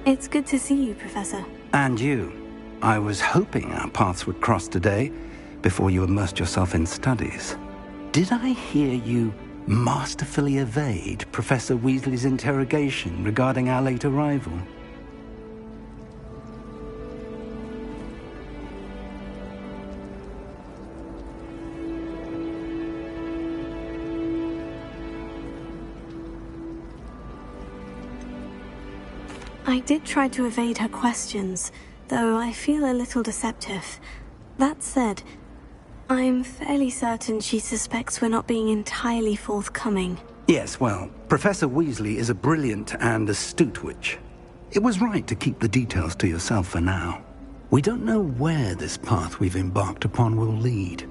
It's good to see you, Professor. And you. I was hoping our paths would cross today, before you immersed yourself in studies. Did I hear you masterfully evade Professor Weasley's interrogation regarding our late arrival? I did try to evade her questions, though I feel a little deceptive. That said, I'm fairly certain she suspects we're not being entirely forthcoming. Yes, well, Professor Weasley is a brilliant and astute witch. It was right to keep the details to yourself for now. We don't know where this path we've embarked upon will lead.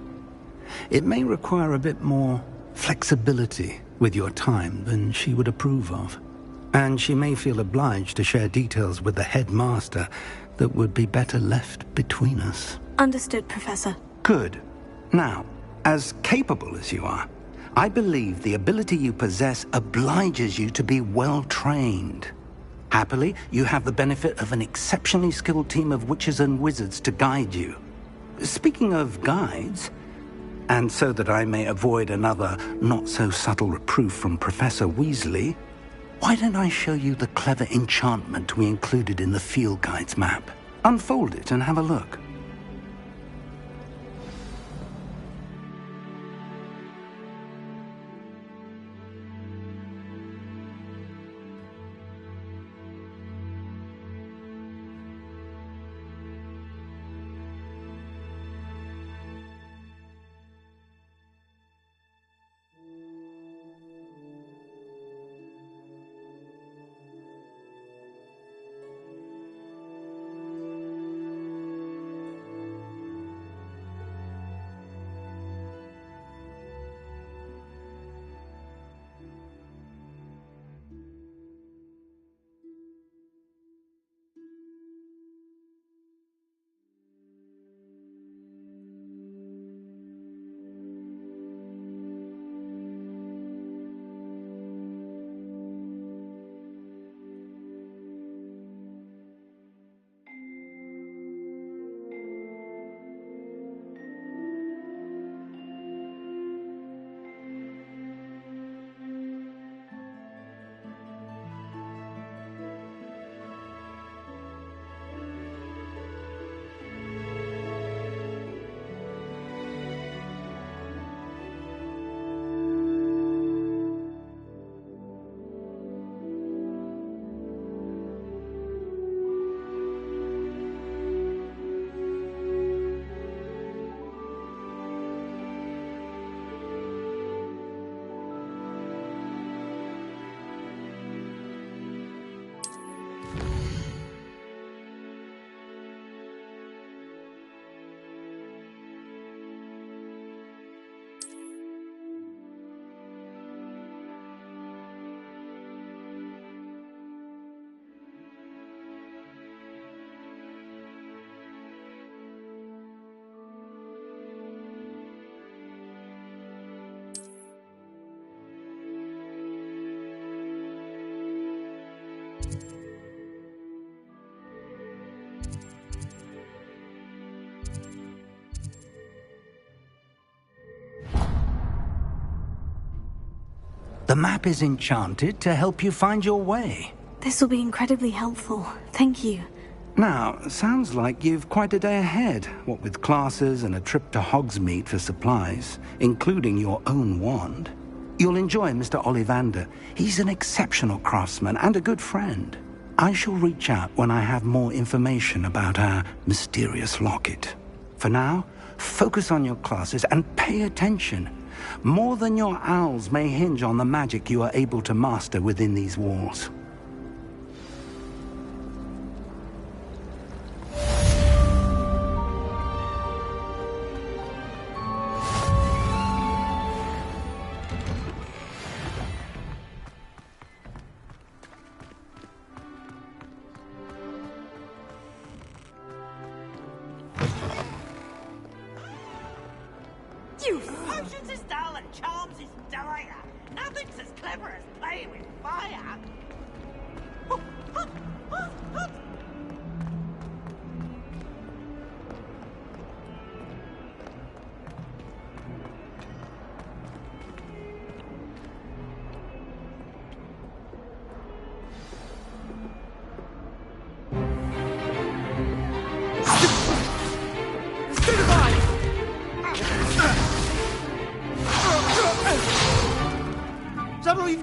It may require a bit more flexibility with your time than she would approve of. And she may feel obliged to share details with the headmaster that would be better left between us. Understood, Professor. Good. Now, as capable as you are, I believe the ability you possess obliges you to be well trained. Happily, you have the benefit of an exceptionally skilled team of witches and wizards to guide you. Speaking of guides, and so that I may avoid another not-so-subtle reproof from Professor Weasley, why don't I show you the clever enchantment we included in the field guide's map? Unfold it and have a look. The map is enchanted to help you find your way. This will be incredibly helpful. Thank you. Now, sounds like you've quite a day ahead, what with classes and a trip to Hogsmeade for supplies, including your own wand. You'll enjoy Mr. Ollivander. He's an exceptional craftsman and a good friend. I shall reach out when I have more information about our mysterious locket. For now, focus on your classes and pay attention. More than your owls may hinge on the magic you are able to master within these walls. You potions is dull and charms is dire. Nothing's as clever as playing with fire.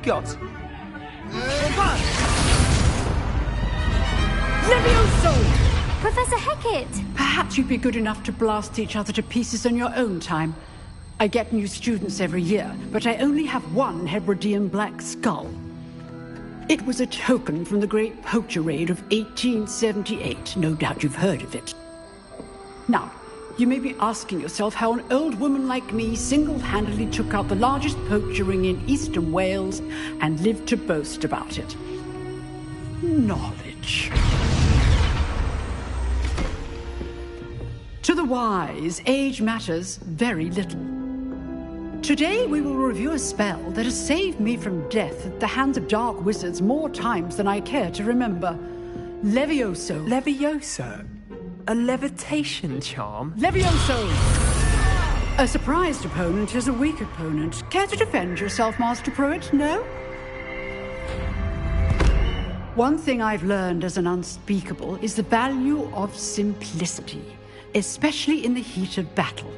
got? Levioso! Professor Hecat! Perhaps you'd be good enough to blast each other to pieces on your own time. I get new students every year, but I only have one Hebridean black skull. It was a token from the Great Poacher Raid of 1878. No doubt you've heard of it. Now, you may be asking yourself how an old woman like me single-handedly took out the largest poacher ring in eastern Wales and lived to boast about it. Knowledge. To the wise, age matters very little. Today we will review a spell that has saved me from death at the hands of dark wizards more times than I care to remember. Levioso. Levioso? A levitation charm? Levioso! A surprised opponent is a weak opponent. Care to defend yourself, Master Pruitt? No? One thing I've learned as an unspeakable is the value of simplicity, especially in the heat of battle.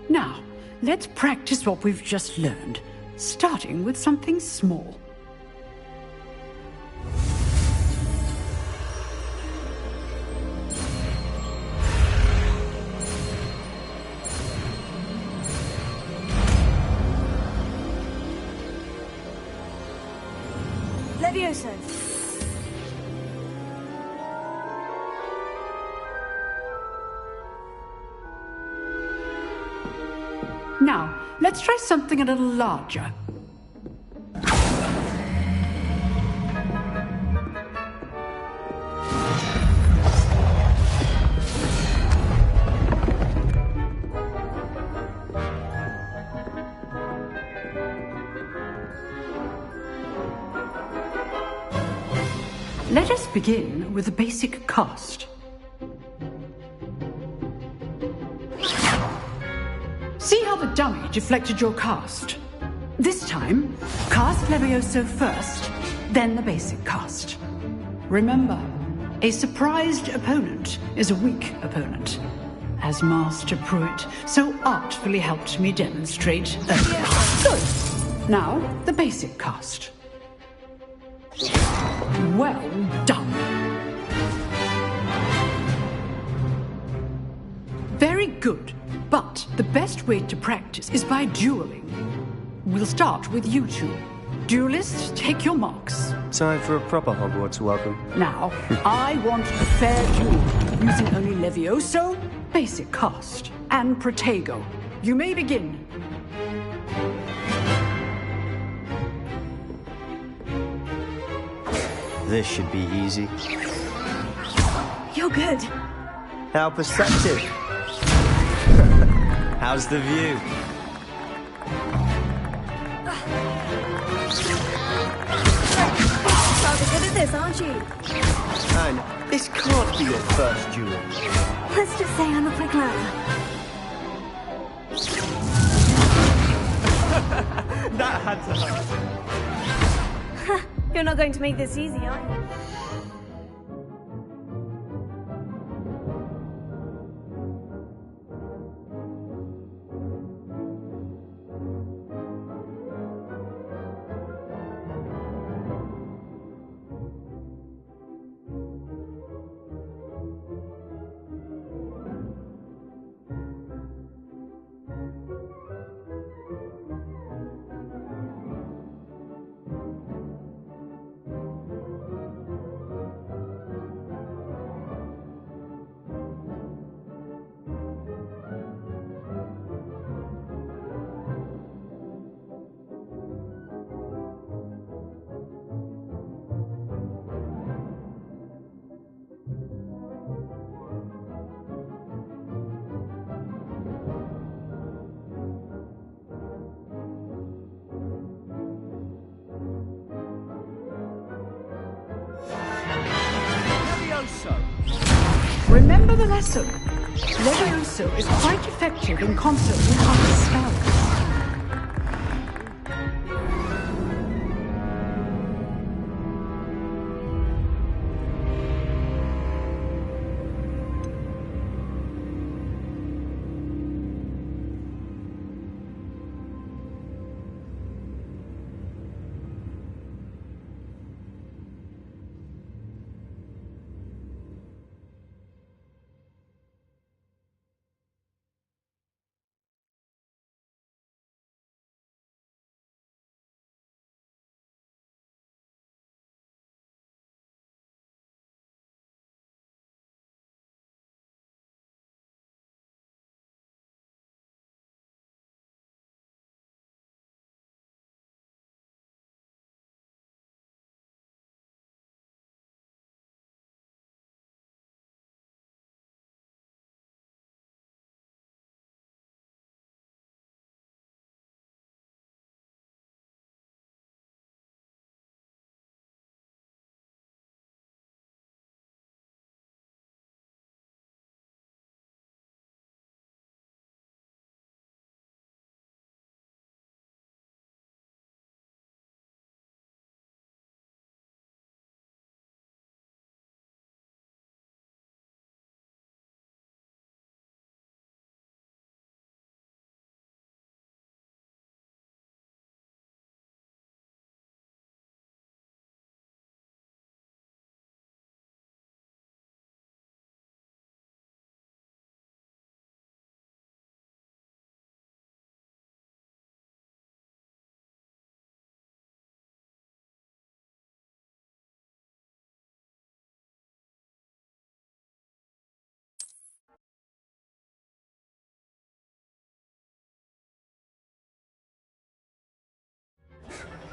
Now, let's practice what we've just learned, starting with something small. Levioso. Now, let's try something a little larger. Let us begin with a basic cast. See how the dummy deflected your cast? This time, cast Levioso first, then the basic cast. Remember, a surprised opponent is a weak opponent, as Master Pruitt so artfully helped me demonstrate earlier. Good. Now, the basic cast. Well done. Very good. But the best way to practice is by dueling. We'll start with you two. Duelists, take your marks. Time for a proper Hogwarts welcome. Now, I want a fair duel, using only Levioso, basic cast, and Protego. You may begin. This should be easy. You're good. How perceptive. How's the view? Rather good at this, aren't you? Anne, this can't be your first duel. Let's just say I'm a quick learner. That had to happen. You're not going to make this easy, are you? Remember the lesson. Levioso is quite effective in concert with other spells.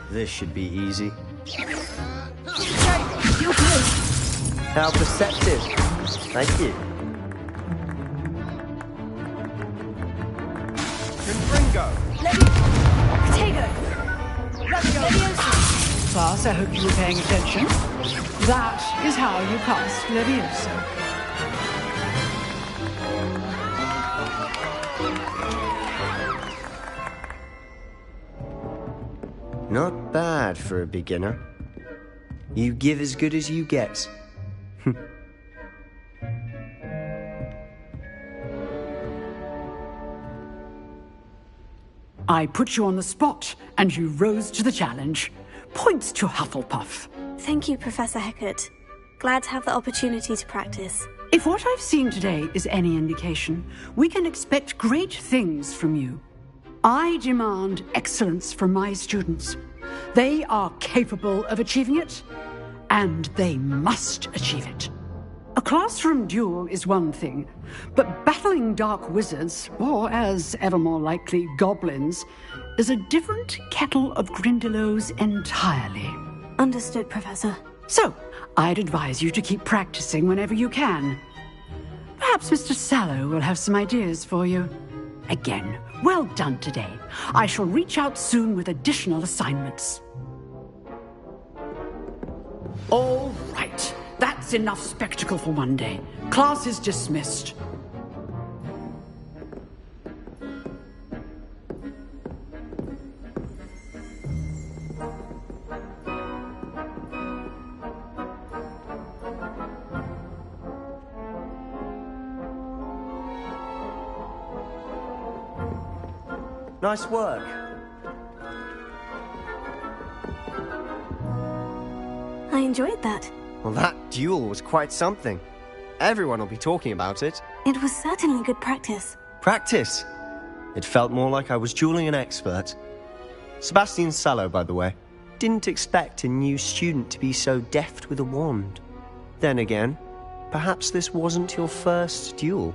This should be easy. You're good. How perceptive. Thank you. Confringo. Class, I hope you were paying attention. That is how you cast Levioso. Not bad for a beginner. You give as good as you get. I put you on the spot, and you rose to the challenge. Points to Hufflepuff. Thank you, Professor Hecat. Glad to have the opportunity to practice. If what I've seen today is any indication, we can expect great things from you. I demand excellence from my students. They are capable of achieving it, and they must achieve it. A classroom duel is one thing, but battling dark wizards, or as ever more likely, goblins, is a different kettle of Grindylows entirely. Understood, Professor. So, I'd advise you to keep practicing whenever you can. Perhaps Mr. Sallow will have some ideas for you. Again, well done today. I shall reach out soon with additional assignments. All right. That's enough spectacle for one day. Class is dismissed. Nice work. I enjoyed that. Well, that duel was quite something. Everyone will be talking about it. It was certainly good practice. Practice. It felt more like I was dueling an expert. Sebastian Sallow, by the way, didn't expect a new student to be so deft with a wand. Then again, perhaps this wasn't your first duel.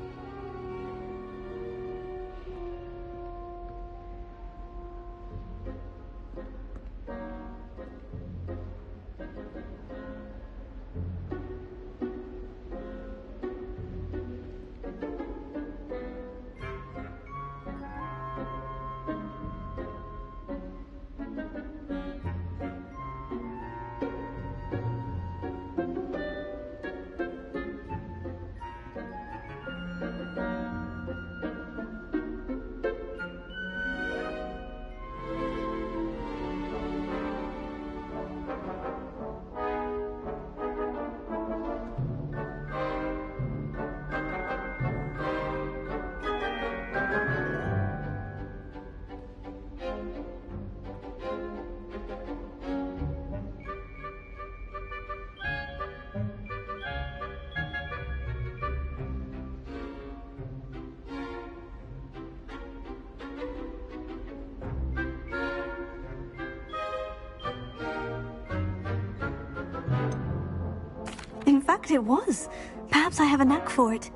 In fact, it was. Perhaps I have a knack for it.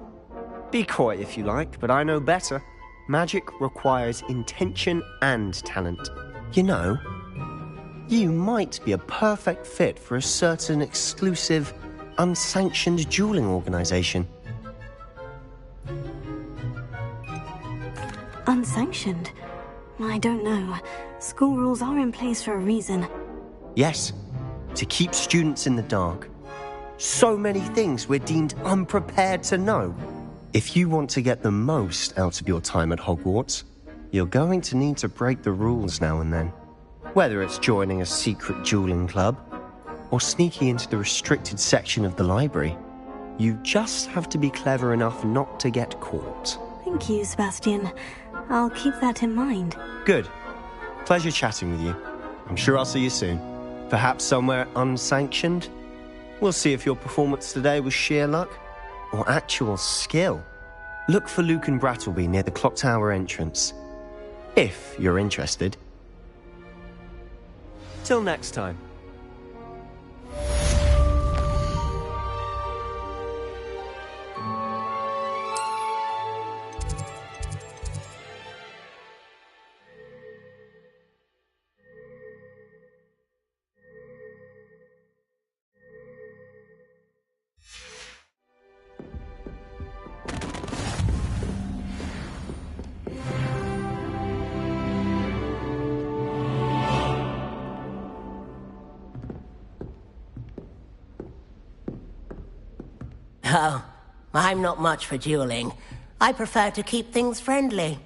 Be coy if you like, but I know better. Magic requires intention and talent. You know, you might be a perfect fit for a certain exclusive, unsanctioned dueling organization. Unsanctioned? I don't know. School rules are in place for a reason. Yes, to keep students in the dark. So many things we're deemed unprepared to know. If you want to get the most out of your time at Hogwarts, you're going to need to break the rules now and then. Whether it's joining a secret dueling club, or sneaking into the restricted section of the library, you just have to be clever enough not to get caught. Thank you, Sebastian. I'll keep that in mind. Good. Pleasure chatting with you. I'm sure I'll see you soon. Perhaps somewhere unsanctioned? We'll see if your performance today was sheer luck or actual skill. Look for Luke and Brattleby near the clock tower entrance, if you're interested. Till next time. Oh, I'm not much for dueling. I prefer to keep things friendly.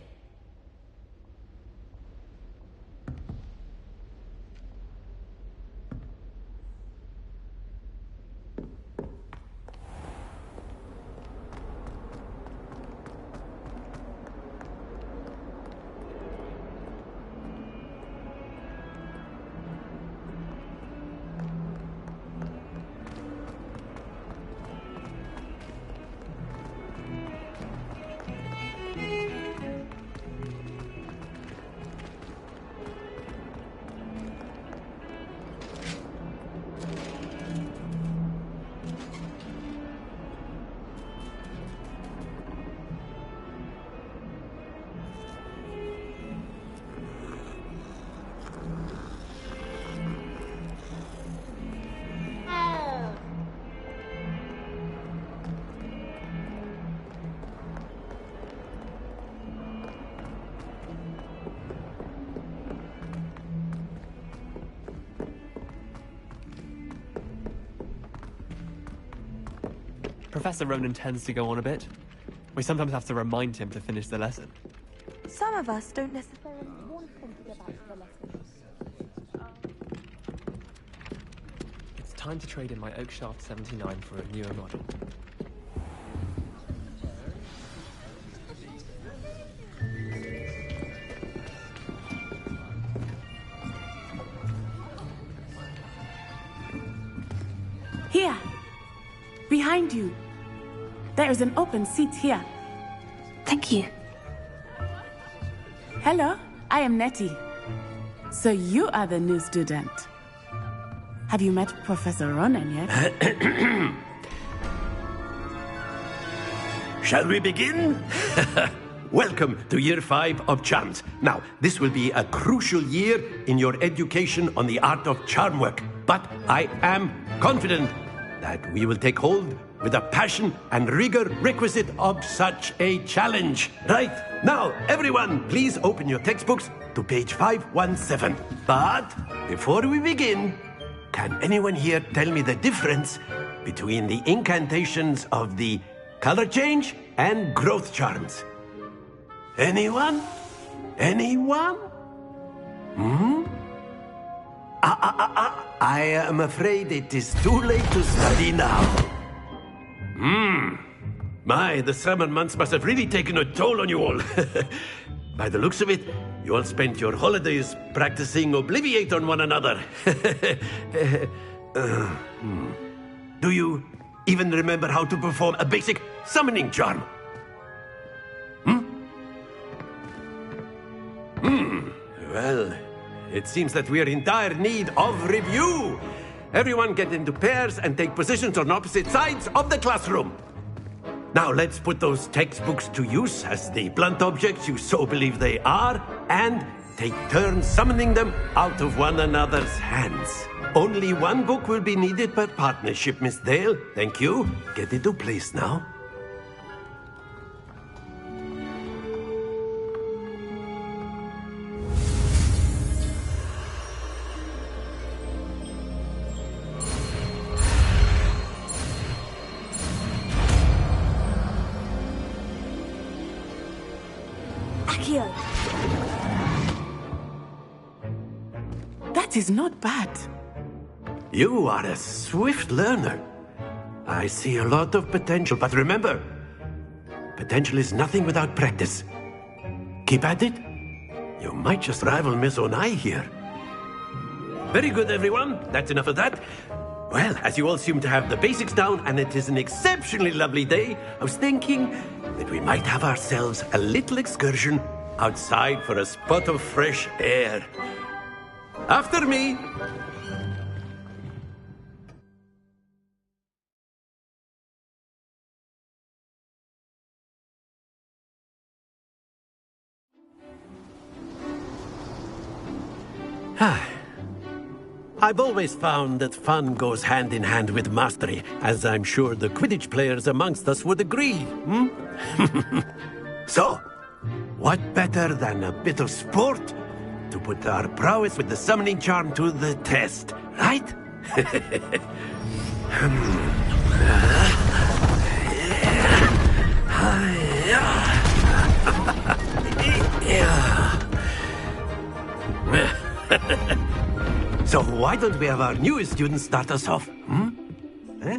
Professor Ronan tends to go on a bit. We sometimes have to remind him to finish the lesson. Some of us don't necessarily want him to go back to the lesson. It's time to trade in my Oak Shaft 79 for a newer model. Here! Behind you! There is an open seat here. Thank you. Hello, I am Nettie. So you are the new student. Have you met Professor Ronan yet? Shall we begin? Welcome to Year 5 of Charms. Now, this will be a crucial year in your education on the art of charm work. But I am confident that we will take hold with the passion and rigor requisite of such a challenge. Right, now, everyone, please open your textbooks to page 517. But before we begin, can anyone here tell me the difference between the incantations of the color change and growth charms? Anyone? Anyone? I am afraid it is too late to study now. My, the summer months must have really taken a toll on you all. By the looks of it, you all spent your holidays practicing Obliviate on one another. Do you even remember how to perform a basic summoning charm? Well, it seems that we are in dire need of review. Everyone get into pairs and take positions on opposite sides of the classroom. Now let's put those textbooks to use as the blunt objects you so believe they are, and take turns summoning them out of one another's hands. Only one book will be needed per partnership, Miss Dale. Thank you. Get into place now. That is not bad. You are a swift learner. I see a lot of potential, but remember, potential is nothing without practice. Keep at it. You might just rival Miss Onai here. Very good, everyone. That's enough of that. Well, as you all seem to have the basics down, and it is an exceptionally lovely day, I was thinking that we might have ourselves a little excursion outside for a spot of fresh air. After me. I've always found that fun goes hand in hand with mastery, as I'm sure the Quidditch players amongst us would agree. So, what better than a bit of sport to put our prowess with the summoning charm to the test, right? So why don't we have our newest student start us off? Eh?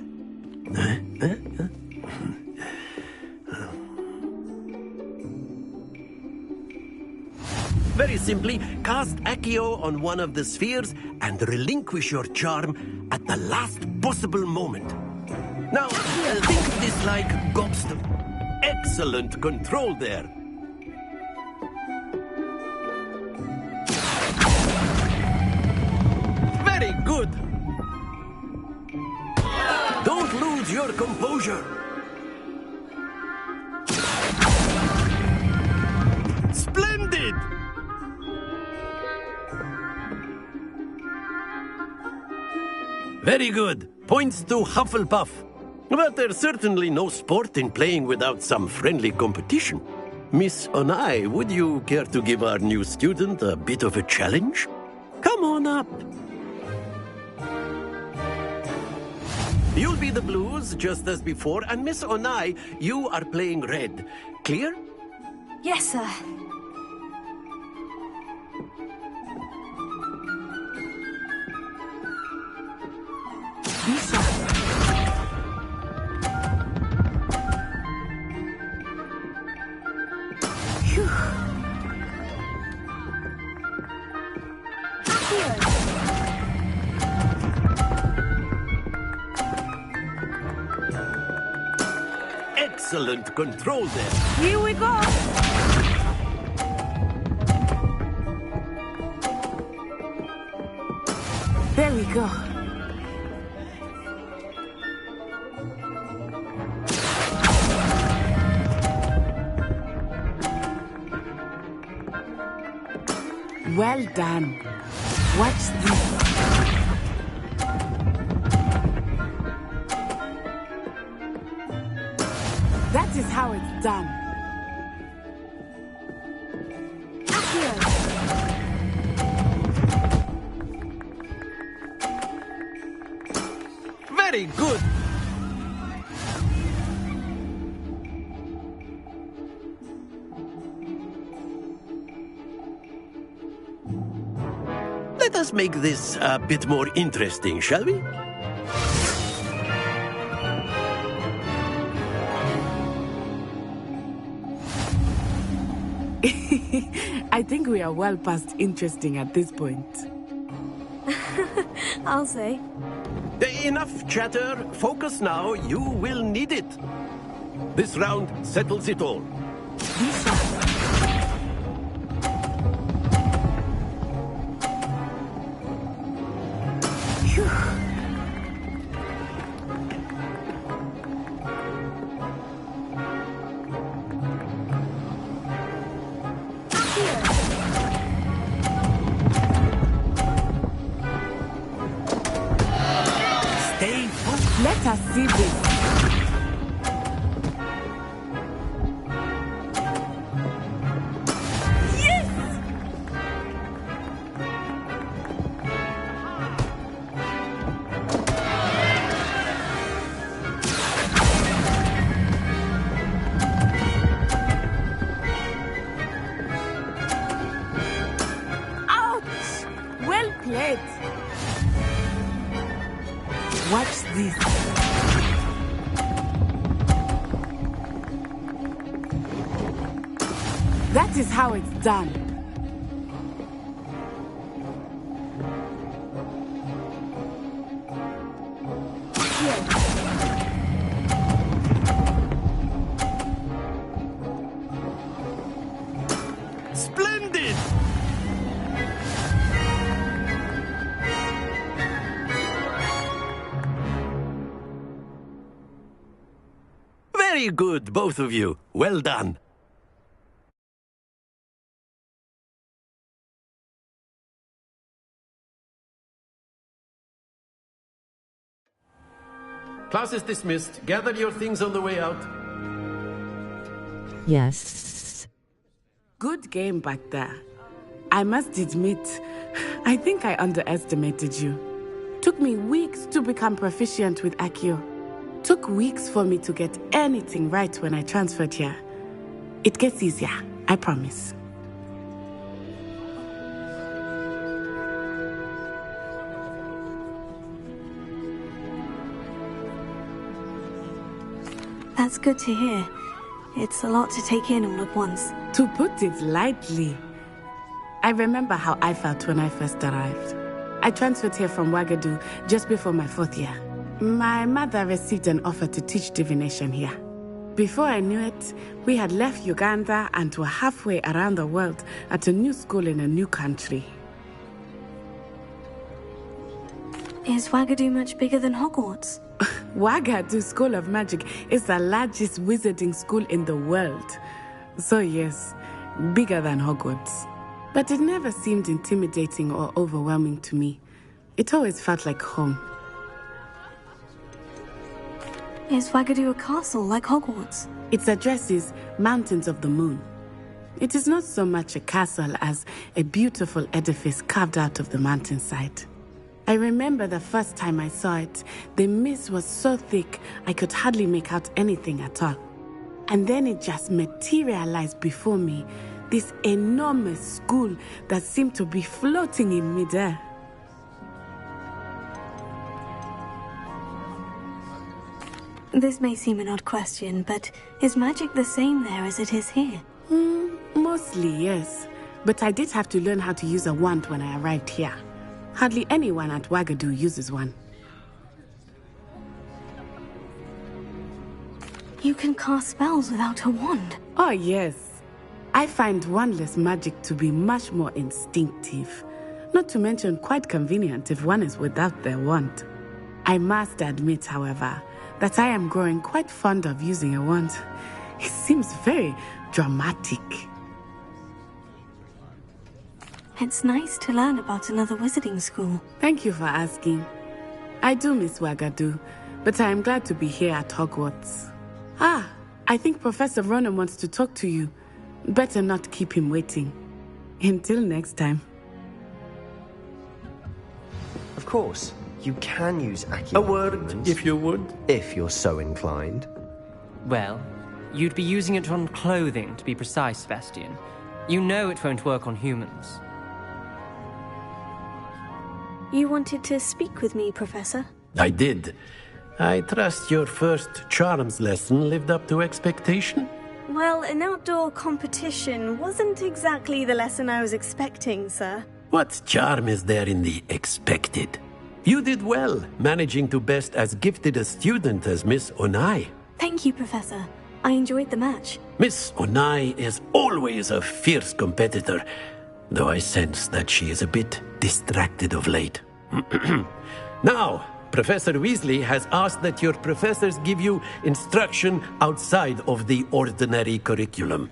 Very simply, cast Accio on one of the spheres and relinquish your charm at the last possible moment. Now, think of this like gobster. Excellent control there. Very good. Don't lose your composure. Splendid! Very good. Points to Hufflepuff. But there's certainly no sport in playing without some friendly competition. Miss Onai, would you care to give our new student a bit of a challenge? Come on up. You'll be the blues, just as before, and Miss Onai, you are playing red. Clear? Yes, sir. Excellent control there. Here we go. There we go. Well done. Watch this. That is how it's done. Very good. Let us make this a bit more interesting, shall we? I think we are well past interesting at this point. I'll say. Enough chatter. Focus now. You will need it. This round settles it all. Let us see this. Yes! Ouch! Well played. Watch this. That is how it's done. Splendid! Very good, both of you. Well done. Class is dismissed. Gather your things on the way out. Yes. Good game back there. I must admit, I think I underestimated you. Took me weeks to become proficient with Accio. Took weeks for me to get anything right when I transferred here. It gets easier, I promise. That's good to hear. It's a lot to take in all at once. To put it lightly, I remember how I felt when I first arrived. I transferred here from Wagadu just before my 4th year. My mother received an offer to teach divination here. Before I knew it, we had left Uganda and were halfway around the world at a new school in a new country. Is Wagadu much bigger than Hogwarts? Wagadu School of Magic is the largest wizarding school in the world. So yes, bigger than Hogwarts. But it never seemed intimidating or overwhelming to me. It always felt like home. Is Wagadu a castle like Hogwarts? Its address is Mountains of the Moon. It is not so much a castle as a beautiful edifice carved out of the mountainside. I remember the first time I saw it, the mist was so thick I could hardly make out anything at all. And then it just materialized before me, this enormous school that seemed to be floating in midair. This may seem an odd question, but is magic the same there as it is here? Mostly, yes. But I did have to learn how to use a wand when I arrived here. Hardly anyone at Wagadu uses one. You can cast spells without a wand? Oh, yes. I find wandless magic to be much more instinctive. Not to mention quite convenient if one is without their wand. I must admit, however, that I am growing quite fond of using a wand. It seems very dramatic. It's nice to learn about another wizarding school. Thank you for asking. I do miss Wagadu, but I am glad to be here at Hogwarts. I think Professor Ronan wants to talk to you. Better not keep him waiting. Until next time. Of course, you can use Accio. A word, if you would. If you're so inclined. Well, you'd be using it on clothing, to be precise, Sebastian. You know it won't work on humans. You wanted to speak with me, Professor? I did. I trust your first charms lesson lived up to expectation? Well, an outdoor competition wasn't exactly the lesson I was expecting, sir. What charm is there in the expected? You did well, managing to best as gifted a student as Miss Onai. Thank you, Professor. I enjoyed the match. Miss Onai is always a fierce competitor, though I sense that she is a bit distracted of late. Now, Professor Weasley has asked that your professors give you instruction outside of the ordinary curriculum.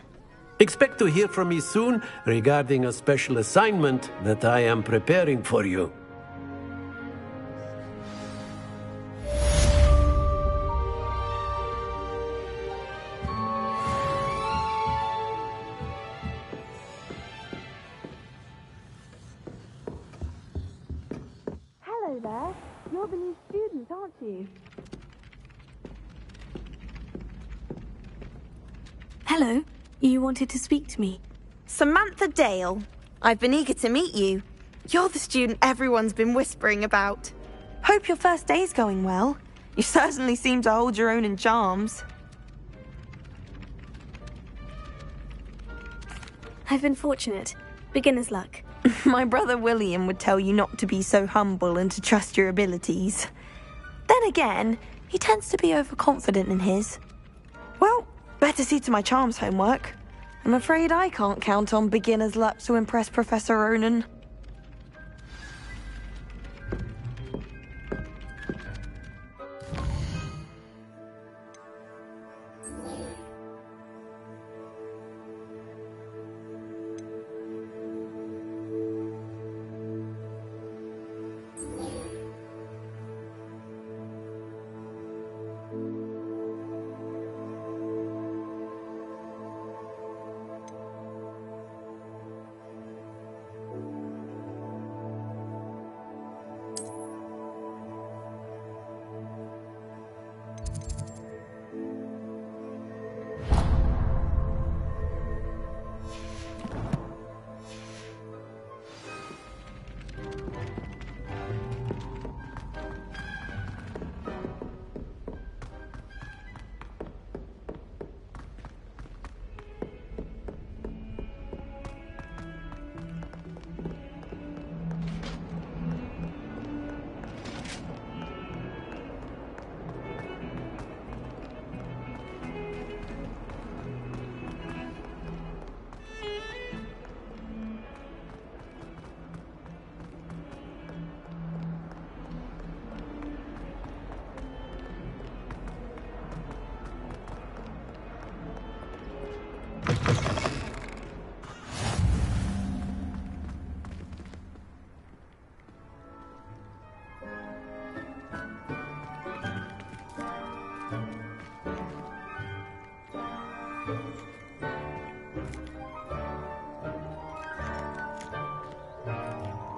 Expect to hear from me soon regarding a special assignment that I am preparing for you. Hello there. You're the new student, aren't you? Hello. You wanted to speak to me. Samantha Dale. I've been eager to meet you. You're the student everyone's been whispering about. Hope your first day's going well. You certainly seem to hold your own in charms. I've been fortunate. Beginner's luck. My brother William would tell you not to be so humble and to trust your abilities. Then again, he tends to be overconfident in his. Well, better see to my charms homework. I'm afraid I can't count on beginner's luck to impress Professor Ronan.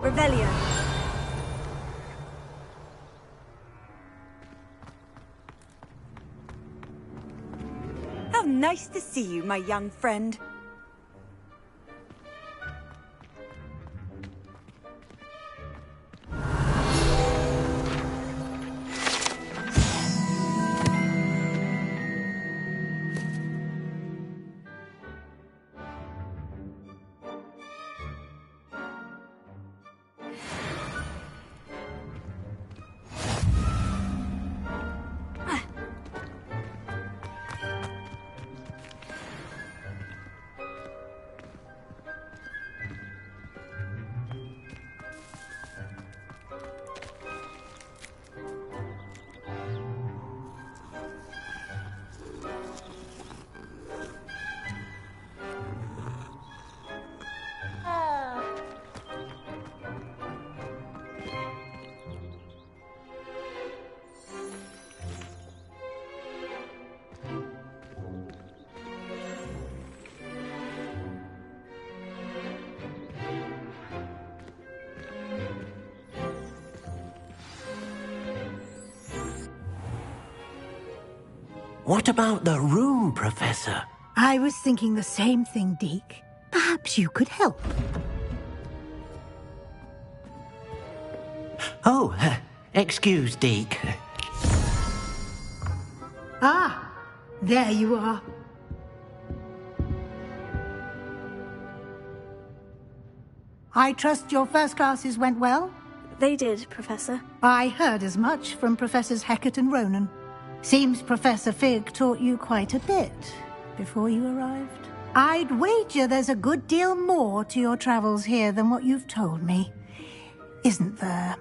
Revelio. How nice to see you, my young friend. What about the room, Professor? I was thinking the same thing, Deke. Perhaps you could help. Oh, excuse, Deke. Ah, there you are. I trust your first classes went well? They did, Professor. I heard as much from Professors Hecat and Ronan. Seems Professor Fig taught you quite a bit before you arrived. I'd wager there's a good deal more to your travels here than what you've told me. Isn't there?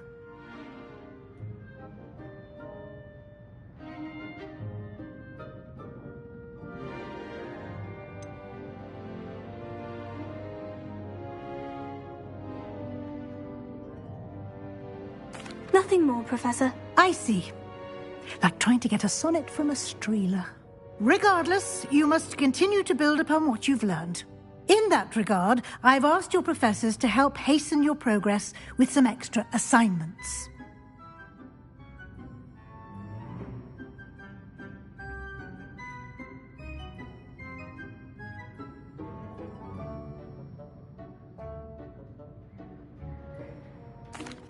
Nothing more, Professor. I see. Like trying to get a sonnet from a streeler. Regardless, you must continue to build upon what you've learned. In that regard, I've asked your professors to help hasten your progress with some extra assignments.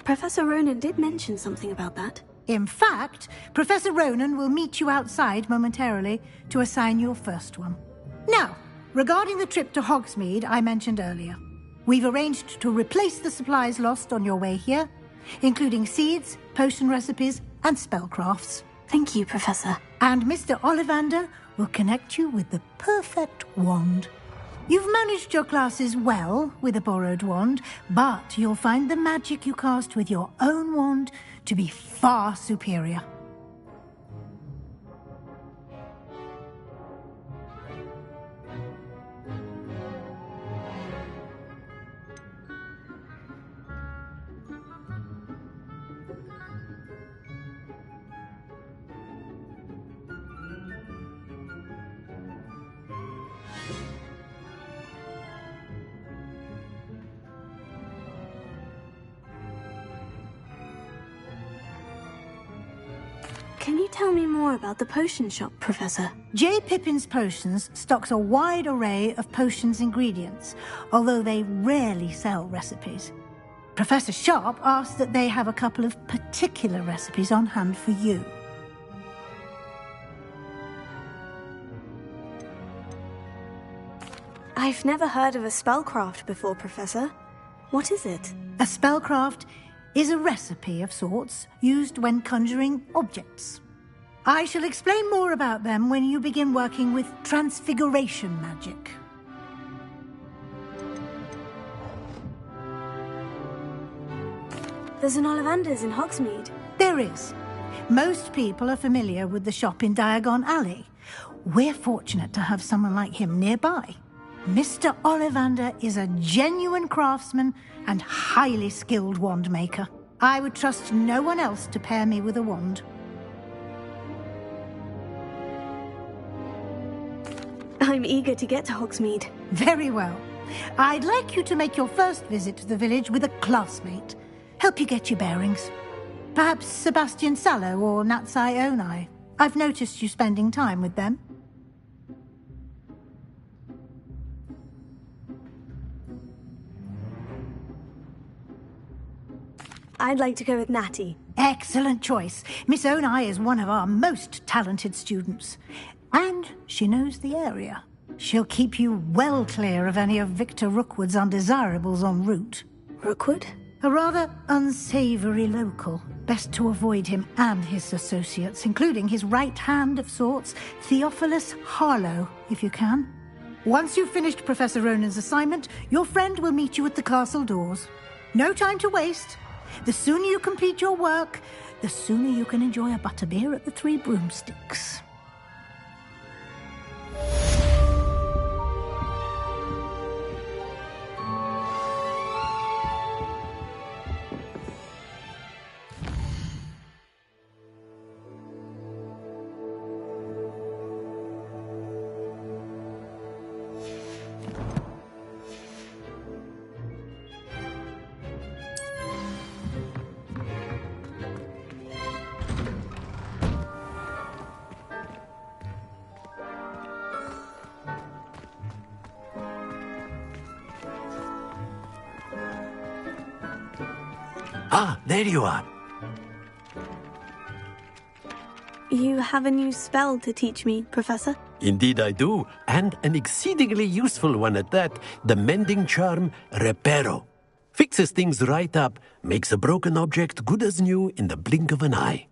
Professor Ronan did mention something about that. In fact, Professor Ronan will meet you outside momentarily to assign your first one. Now, regarding the trip to Hogsmeade I mentioned earlier, we've arranged to replace the supplies lost on your way here, including seeds, potion recipes, and spellcrafts. Thank you, Professor. And Mr. Ollivander will connect you with the perfect wand. You've managed your classes well with a borrowed wand, but you'll find the magic you cast with your own wand to be far superior. Can you tell me more about the potion shop, Professor? J. Pippin's Potions stocks a wide array of potions ingredients, although they rarely sell recipes. Professor Sharp asked that they have a couple of particular recipes on hand for you. I've never heard of a spellcraft before, Professor. What is it? A spellcraft is a recipe of sorts used when conjuring objects. I shall explain more about them when you begin working with transfiguration magic. There's an Ollivander's in Hogsmeade. There is. Most people are familiar with the shop in Diagon Alley. We're fortunate to have someone like him nearby. Mr. Ollivander is a genuine craftsman and highly skilled wand maker. I would trust no one else to pair me with a wand. I'm eager to get to Hogsmeade. Very well. I'd like you to make your first visit to the village with a classmate. Help you get your bearings. Perhaps Sebastian Sallow or Natsai Onai. I've noticed you spending time with them. I'd like to go with Natty. Excellent choice. Miss Onai is one of our most talented students. And she knows the area. She'll keep you well clear of any of Victor Rookwood's undesirables en route. Rookwood? A rather unsavory local. Best to avoid him and his associates, including his right hand of sorts, Theophilus Harlow, if you can. Once you've finished Professor Ronan's assignment, your friend will meet you at the castle doors. No time to waste. The sooner you complete your work, the sooner you can enjoy a butterbeer at the Three Broomsticks. Ah, there you are. You have a new spell to teach me, Professor? Indeed I do, and an exceedingly useful one at that, the mending charm Reparo. Fixes things right up, makes a broken object good as new in the blink of an eye.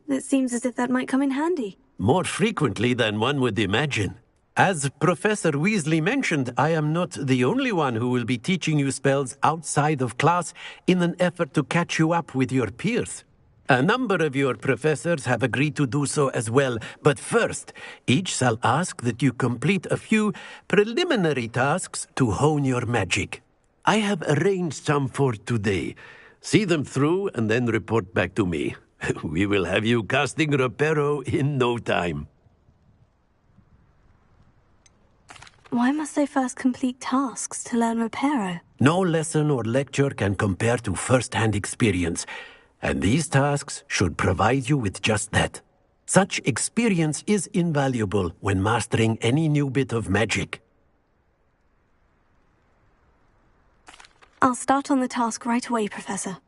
It seems as if that might come in handy. More frequently than one would imagine. As Professor Weasley mentioned, I am not the only one who will be teaching you spells outside of class in an effort to catch you up with your peers. A number of your professors have agreed to do so as well, but first, each shall ask that you complete a few preliminary tasks to hone your magic. I have arranged some for today. See them through and then report back to me. We will have you casting Reparo in no time. Why must I first complete tasks to learn Reparo? No lesson or lecture can compare to first-hand experience, and these tasks should provide you with just that. Such experience is invaluable when mastering any new bit of magic. I'll start on the task right away, Professor.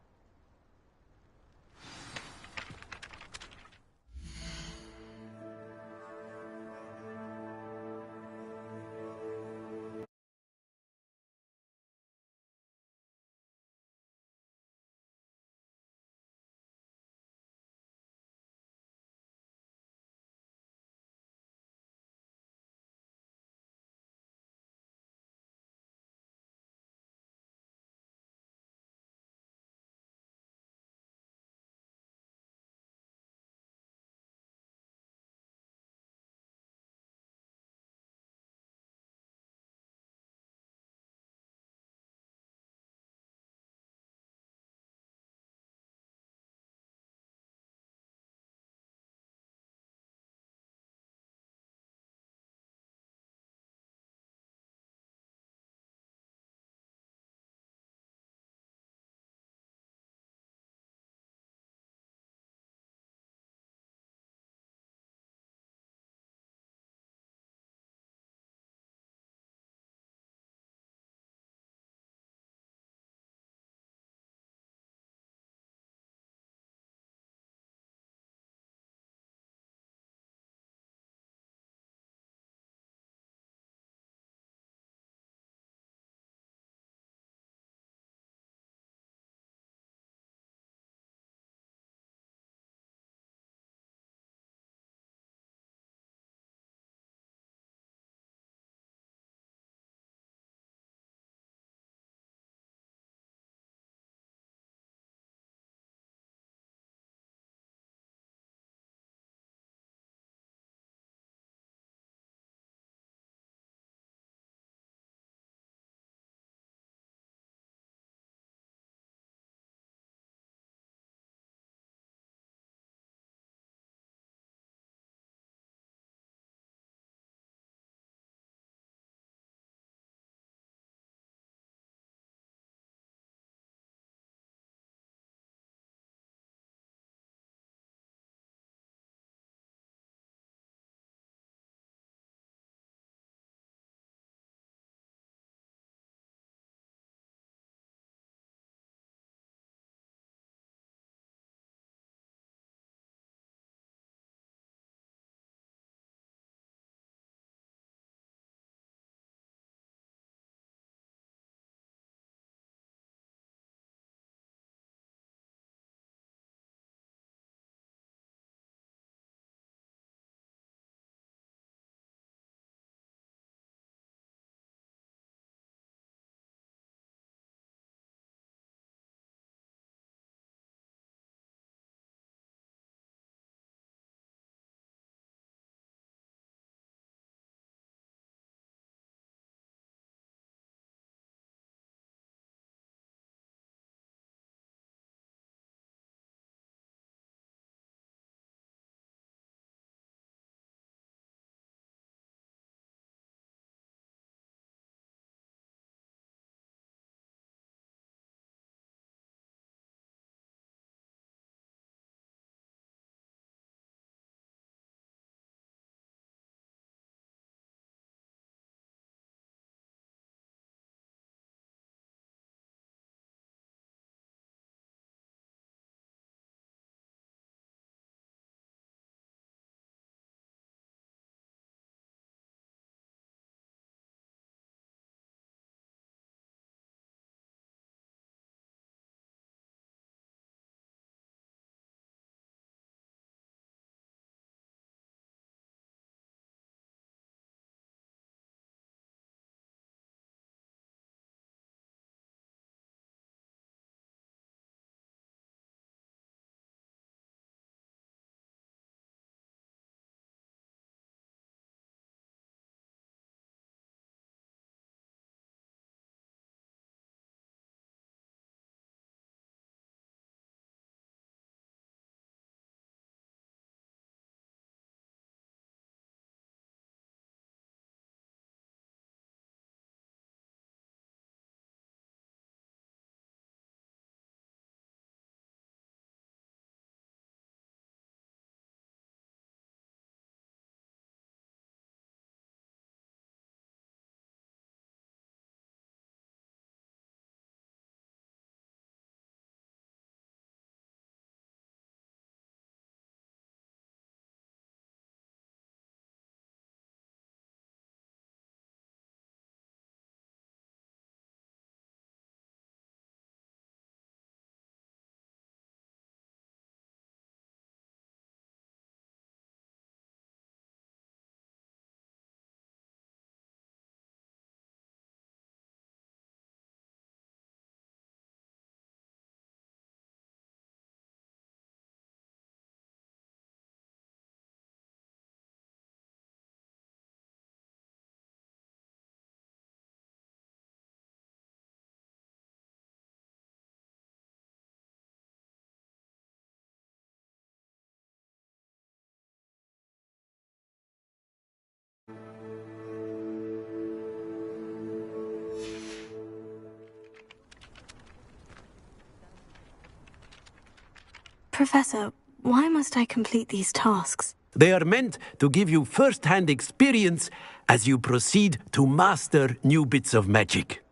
Professor, why must I complete these tasks? They are meant to give you first-hand experience as you proceed to master new bits of magic.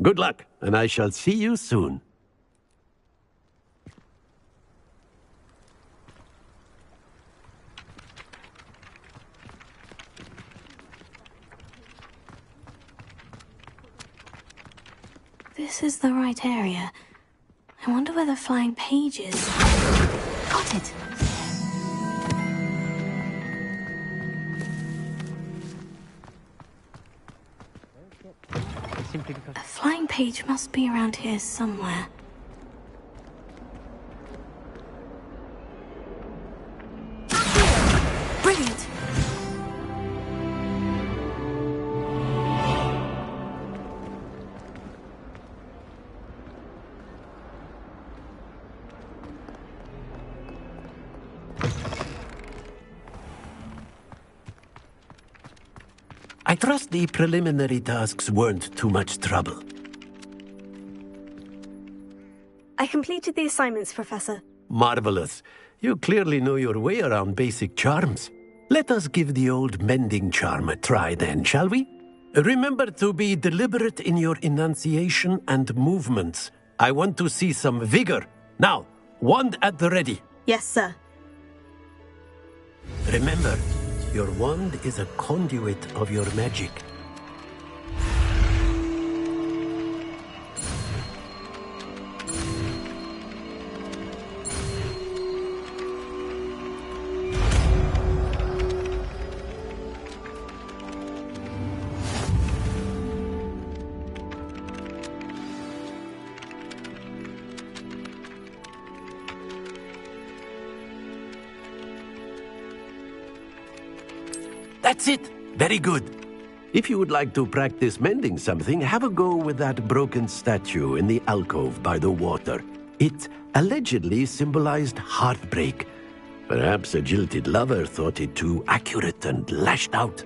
Good luck, and I shall see you soon. This is the right area. I wonder where the flying page is. Got it! A flying page must be around here somewhere. Brilliant! I trust the preliminary tasks weren't too much trouble. I completed the assignments, Professor. Marvelous. You clearly know your way around basic charms. Let us give the old mending charm a try then, shall we? Remember to be deliberate in your enunciation and movements. I want to see some vigor. Now, wand at the ready. Yes, sir. Remember, your wand is a conduit of your magic. That's it. Very good. If you would like to practice mending something, have a go with that broken statue in the alcove by the water. It allegedly symbolized heartbreak. Perhaps a jilted lover thought it too accurate and lashed out.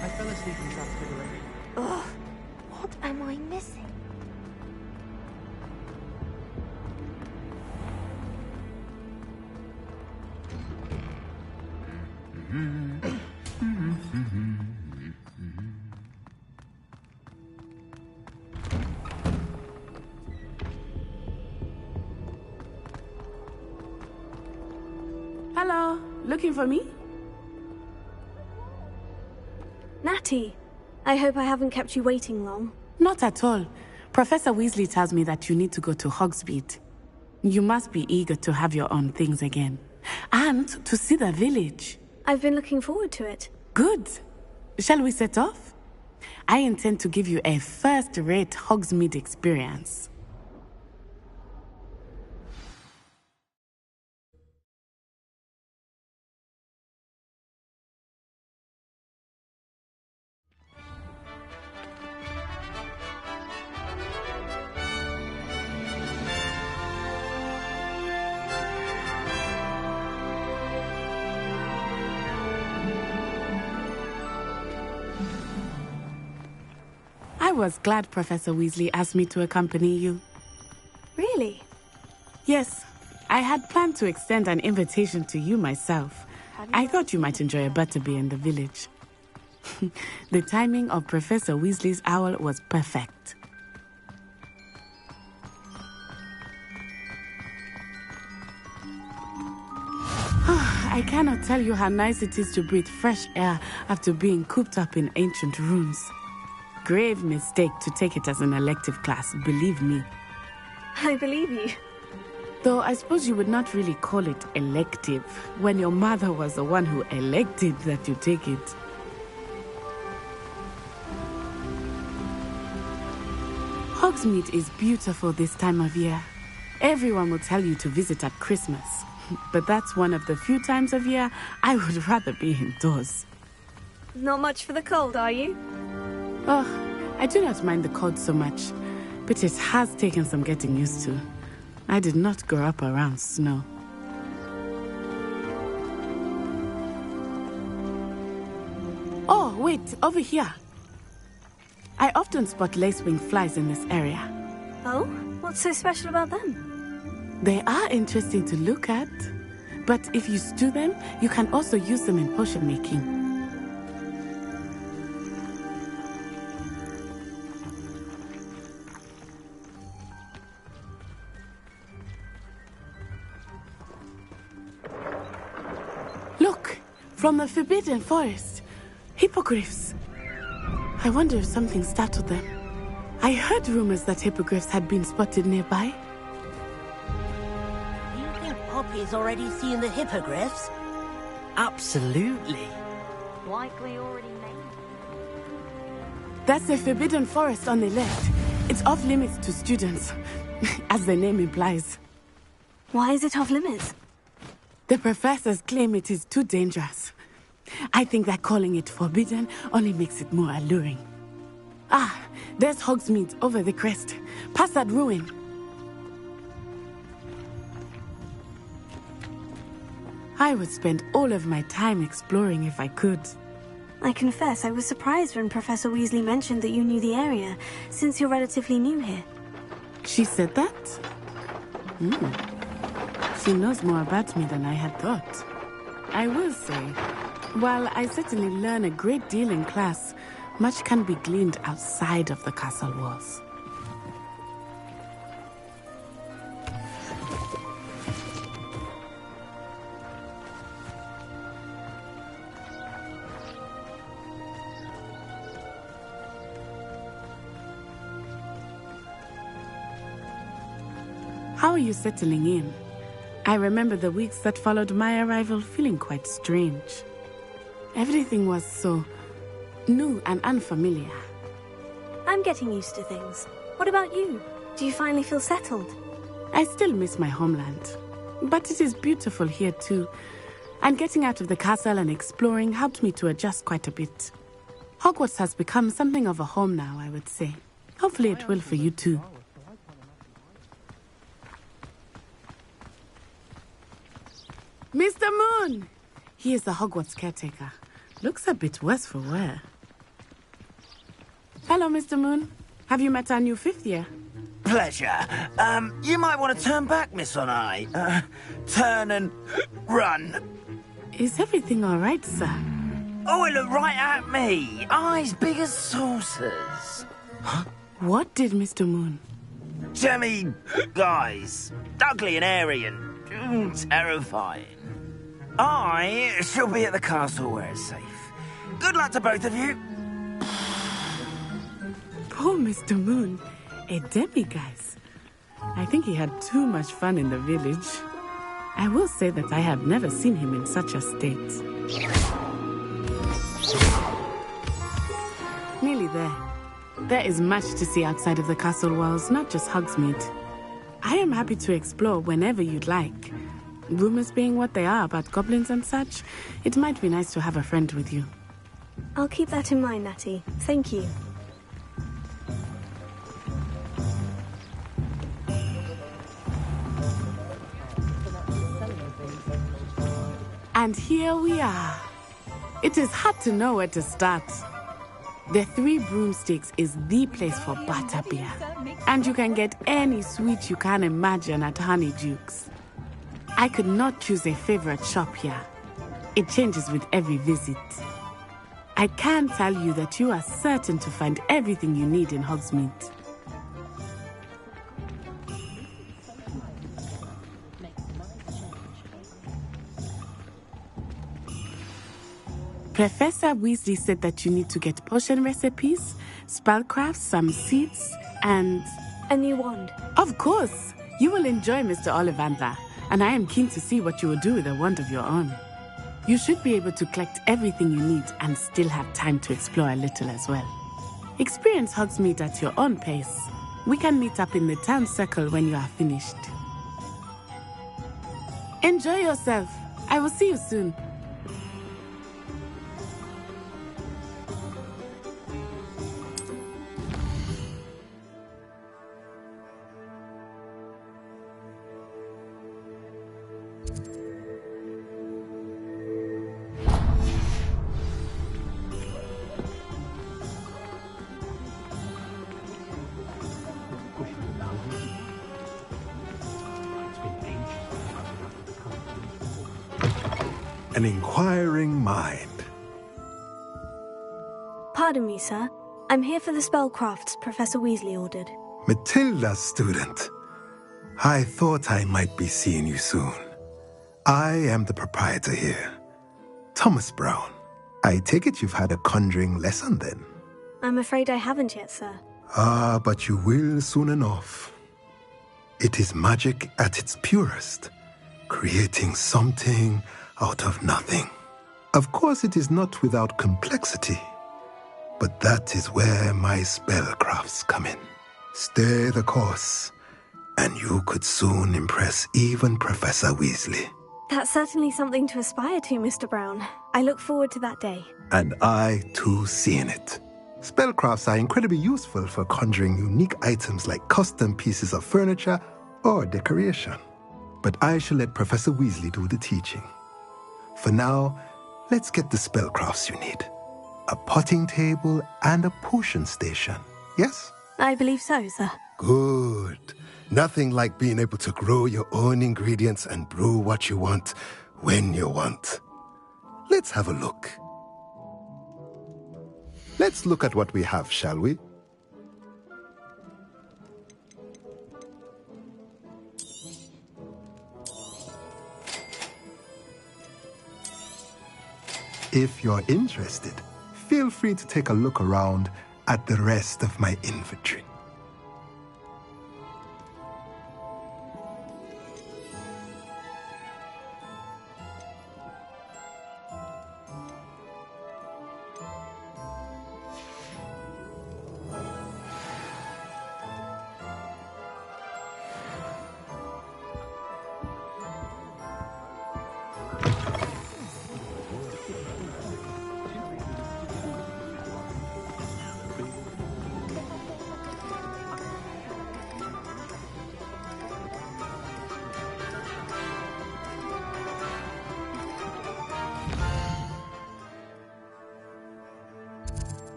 I fell asleep in Transfiguration. Ugh, what am I missing? Hello, looking for me? Natty, I hope I haven't kept you waiting long. Not at all. Professor Weasley tells me that you need to go to Hogsmeade. You must be eager to have your own things again. And to see the village. I've been looking forward to it. Good. Shall we set off? I intend to give you a first-rate Hogsmeade experience. was glad Professor Weasley asked me to accompany you. Really? Yes. I had planned to extend an invitation to you myself. I thought you might enjoy a butterbeer in the village. The timing of Professor Weasley's owl was perfect. I cannot tell you how nice it is to breathe fresh air after being cooped up in ancient rooms. Grave mistake to take it as an elective class, believe me. I believe you. Though I suppose you would not really call it elective when your mother was the one who elected that you take it. Hogsmeade is beautiful this time of year. Everyone will tell you to visit at Christmas. But that's one of the few times of year I would rather be indoors. Not much for the cold, are you? Oh, I do not mind the cold so much, but it has taken some getting used to. I did not grow up around snow. Oh, wait, over here. I often spot lacewing flies in this area. Oh? What's so special about them? They are interesting to look at, but if you stew them, you can also use them in potion making. Look, from the Forbidden Forest, hippogriffs. I wonder if something startled them. I heard rumors that hippogriffs had been spotted nearby. Poppy's already seen the hippogriffs? Absolutely. Likely already named. That's the Forbidden Forest on the left. It's off limits to students, as the name implies. Why is it off limits? The professors claim it is too dangerous. I think that calling it forbidden only makes it more alluring. Ah, there's Hogsmeade over the crest. Past that ruin. I would spend all of my time exploring if I could. I confess I was surprised when Professor Weasley mentioned that you knew the area, since you're relatively new here. She said that? She knows more about me than I had thought. I will say, while I certainly learn a great deal in class, much can be gleaned outside of the castle walls. How are you settling in? I remember the weeks that followed my arrival feeling quite strange. Everything was so new and unfamiliar. I'm getting used to things. What about you? Do you finally feel settled? I still miss my homeland, but it is beautiful here too. And getting out of the castle and exploring helped me to adjust quite a bit. Hogwarts has become something of a home now, I would say. Hopefully it will for you too. Mr. Moon! He is the Hogwarts caretaker. Looks a bit worse for wear. Hello, Mr. Moon. Have you met our new fifth year? Pleasure. You might want to turn back, Miss On-Eye. Turn and run. Is everything all right, sir? Oh, it looked right at me. Eyes big as saucers. What did Mr. Moon? Jemmy guys. Ugly and airy and terrifying. I shall be at the castle where it's safe. Good luck to both of you. Poor Mr. Moon. A demiguise. I think he had too much fun in the village. I will say that I have never seen him in such a state. Nearly there. There is much to see outside of the castle walls, not just Hogsmeade. I am happy to explore whenever you'd like. Rumors being what they are about goblins and such, it might be nice to have a friend with you. I'll keep that in mind, Natty. Thank you. And here we are. It is hard to know where to start. The Three Broomsticks is the place for butterbeer. And you can get any sweet you can imagine at Honeydukes. I could not choose a favorite shop here. It changes with every visit. I can tell you that you are certain to find everything you need in Hogsmeade. Professor Weasley said that you need to get potion recipes, spellcrafts, some seeds, and... a new wand. Of course! You will enjoy Mr. Ollivander, and I am keen to see what you will do with a wand of your own. You should be able to collect everything you need and still have time to explore a little as well. Experience Hogsmeade at your own pace. We can meet up in the town circle when you are finished. Enjoy yourself. I will see you soon. An inquiring mind. Pardon me, sir. I'm here for the spellcrafts Professor Weasley ordered. Matilda's student. I thought I might be seeing you soon. I am the proprietor here, Thomas Brown. I take it you've had a conjuring lesson then? I'm afraid I haven't yet, sir. Ah, but you will soon enough. It is magic at its purest, creating something out of nothing. Of course, it is not without complexity, but that is where my spellcrafts come in. Stay the course, and you could soon impress even Professor Weasley. That's certainly something to aspire to, Mr. Brown. I look forward to that day. And I, too, seeing it. Spellcrafts are incredibly useful for conjuring unique items like custom pieces of furniture or decoration. But I shall let Professor Weasley do the teaching. For now, let's get the spellcrafts you need. A potting table and a potion station, yes? I believe so, sir. Good. Nothing like being able to grow your own ingredients and brew what you want when you want. Let's have a look. Let's look at what we have, shall we? If you're interested, feel free to take a look around at the rest of my inventory.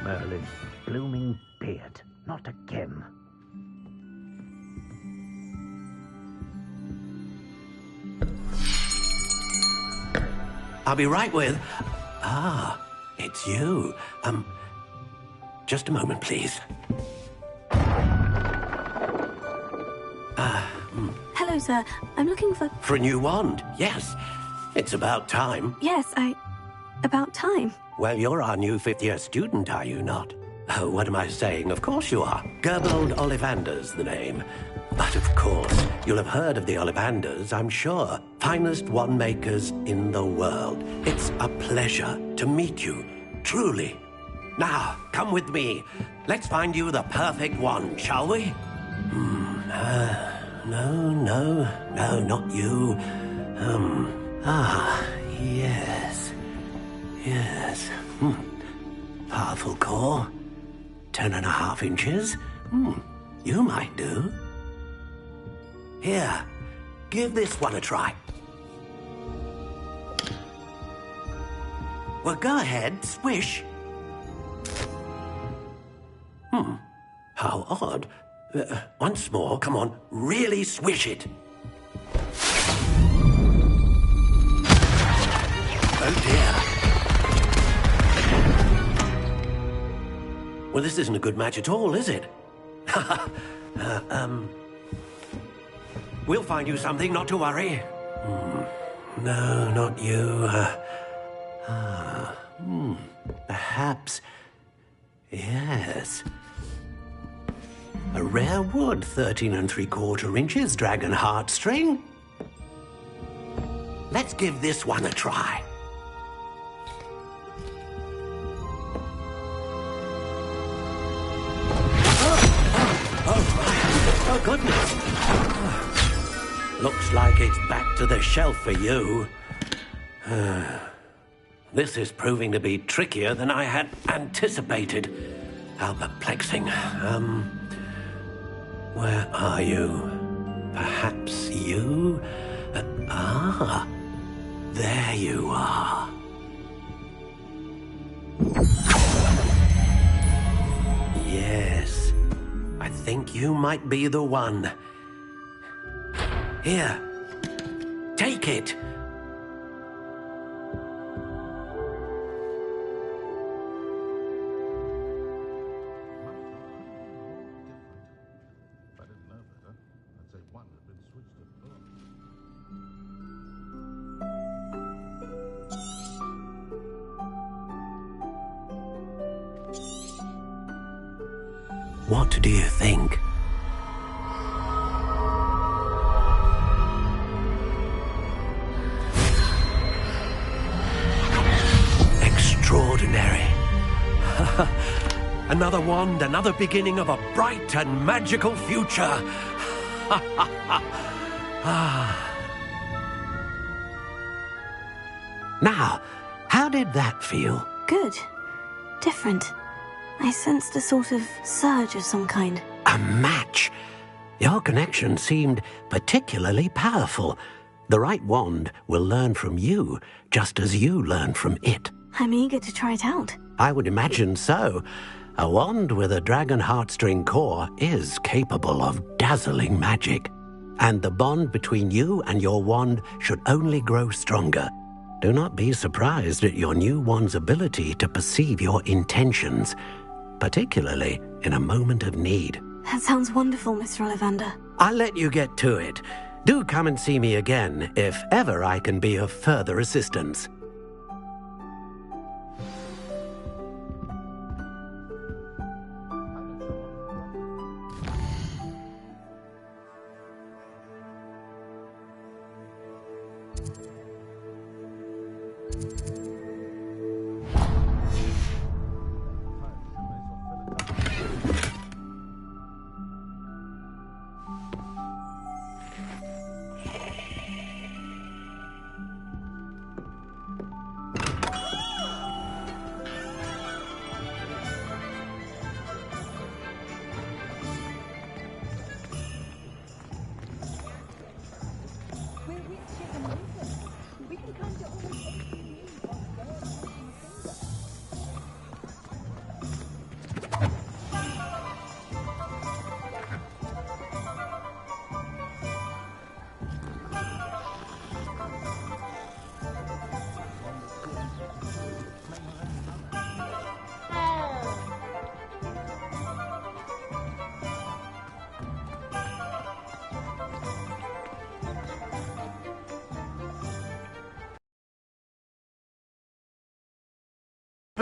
Merlin, blooming beard. Not again. I'll be right with... Ah, it's you. Just a moment, please. Hello, sir. I'm looking for... For a new wand, yes. It's about time. Yes, about time. Well, you're our new fifth-year student, are you not? Oh, what am I saying? Of course you are. Gerbold Ollivander's the name. But of course, you'll have heard of the Ollivanders, I'm sure. Finest wand makers in the world. It's a pleasure to meet you, truly. Now, come with me. Let's find you the perfect wand, shall we? No, not you. Yes. Powerful core. 10.5 inches. You might do. Here, give this one a try. Well, go ahead, swish. How odd. Once more, come on, really swish it. Oh dear. Well, this isn't a good match at all, is it? We'll find you something, not to worry. No, not you. Perhaps... Yes. A rare wood, 13 3/4 inches, dragon heartstring. Let's give this one a try. Oh, goodness. Looks like it's back to the shelf for you. This is proving to be trickier than I had anticipated. How perplexing. Where are you? Perhaps you? There you are. Yes, I think you might be the one. Here, take it. What do you think? Extraordinary. Another wand, another beginning of a bright and magical future. Now, how did that feel? Good. Different. I sensed a sort of surge of some kind. A match? Your connection seemed particularly powerful. The right wand will learn from you, just as you learn from it. I'm eager to try it out. I would imagine so. A wand with a dragon heartstring core is capable of dazzling magic. And the bond between you and your wand should only grow stronger. Do not be surprised at your new wand's ability to perceive your intentions, particularly in a moment of need. That sounds wonderful, Mr. Ollivander. I'll let you get to it. Do come and see me again if ever I can be of further assistance.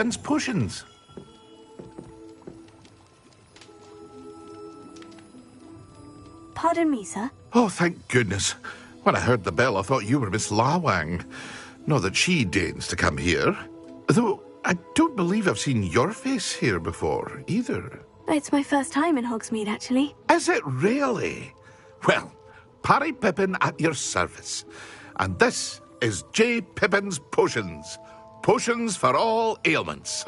Pippin's potions. Pardon me, sir. Oh, thank goodness. When I heard the bell, I thought you were Miss Lawang. Not that she deigns to come here. Though, I don't believe I've seen your face here before, either. It's my first time in Hogsmeade, actually. Is it really? Well, Parry Pippin at your service. And this is J. Pippin's Potions. Potions for all ailments.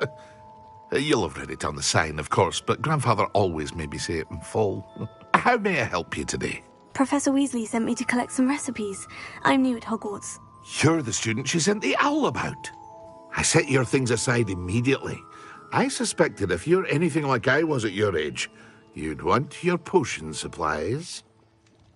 You'll have read it on the sign, of course, but Grandfather always made me say it in full. How may I help you today? Professor Weasley sent me to collect some recipes. I'm new at Hogwarts. You're the student she sent the owl about. I set your things aside immediately. I suspected if you're anything like I was at your age, you'd want your potion supplies.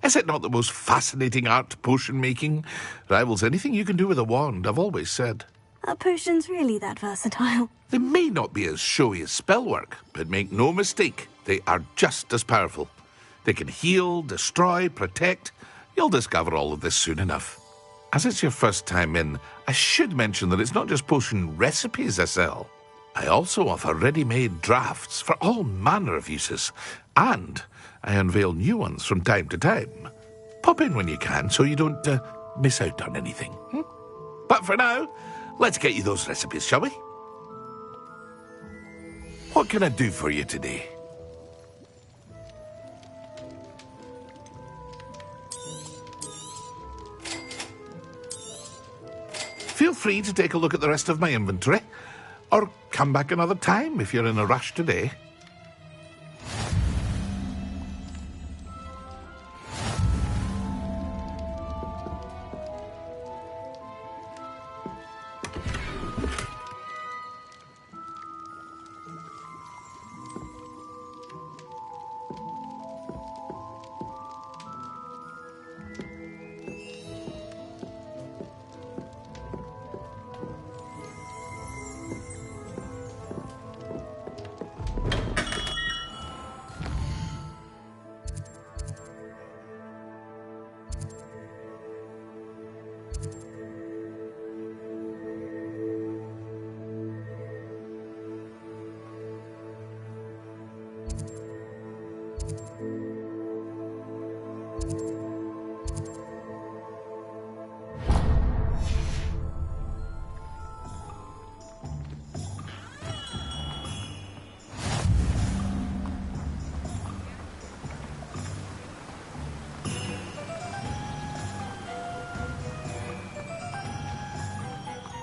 Is it not the most fascinating art, potion making? Rivals anything you can do with a wand, I've always said. Are potions really that versatile? They may not be as showy as spellwork, but make no mistake, they are just as powerful. They can heal, destroy, protect. You'll discover all of this soon enough. As it's your first time in, I should mention that it's not just potion recipes I sell. I also offer ready-made drafts for all manner of uses, and I unveil new ones from time to time. Pop in when you can so you don't miss out on anything. But for now, let's get you those recipes, shall we? What can I do for you today? Feel free to take a look at the rest of my inventory, or come back another time if you're in a rush today.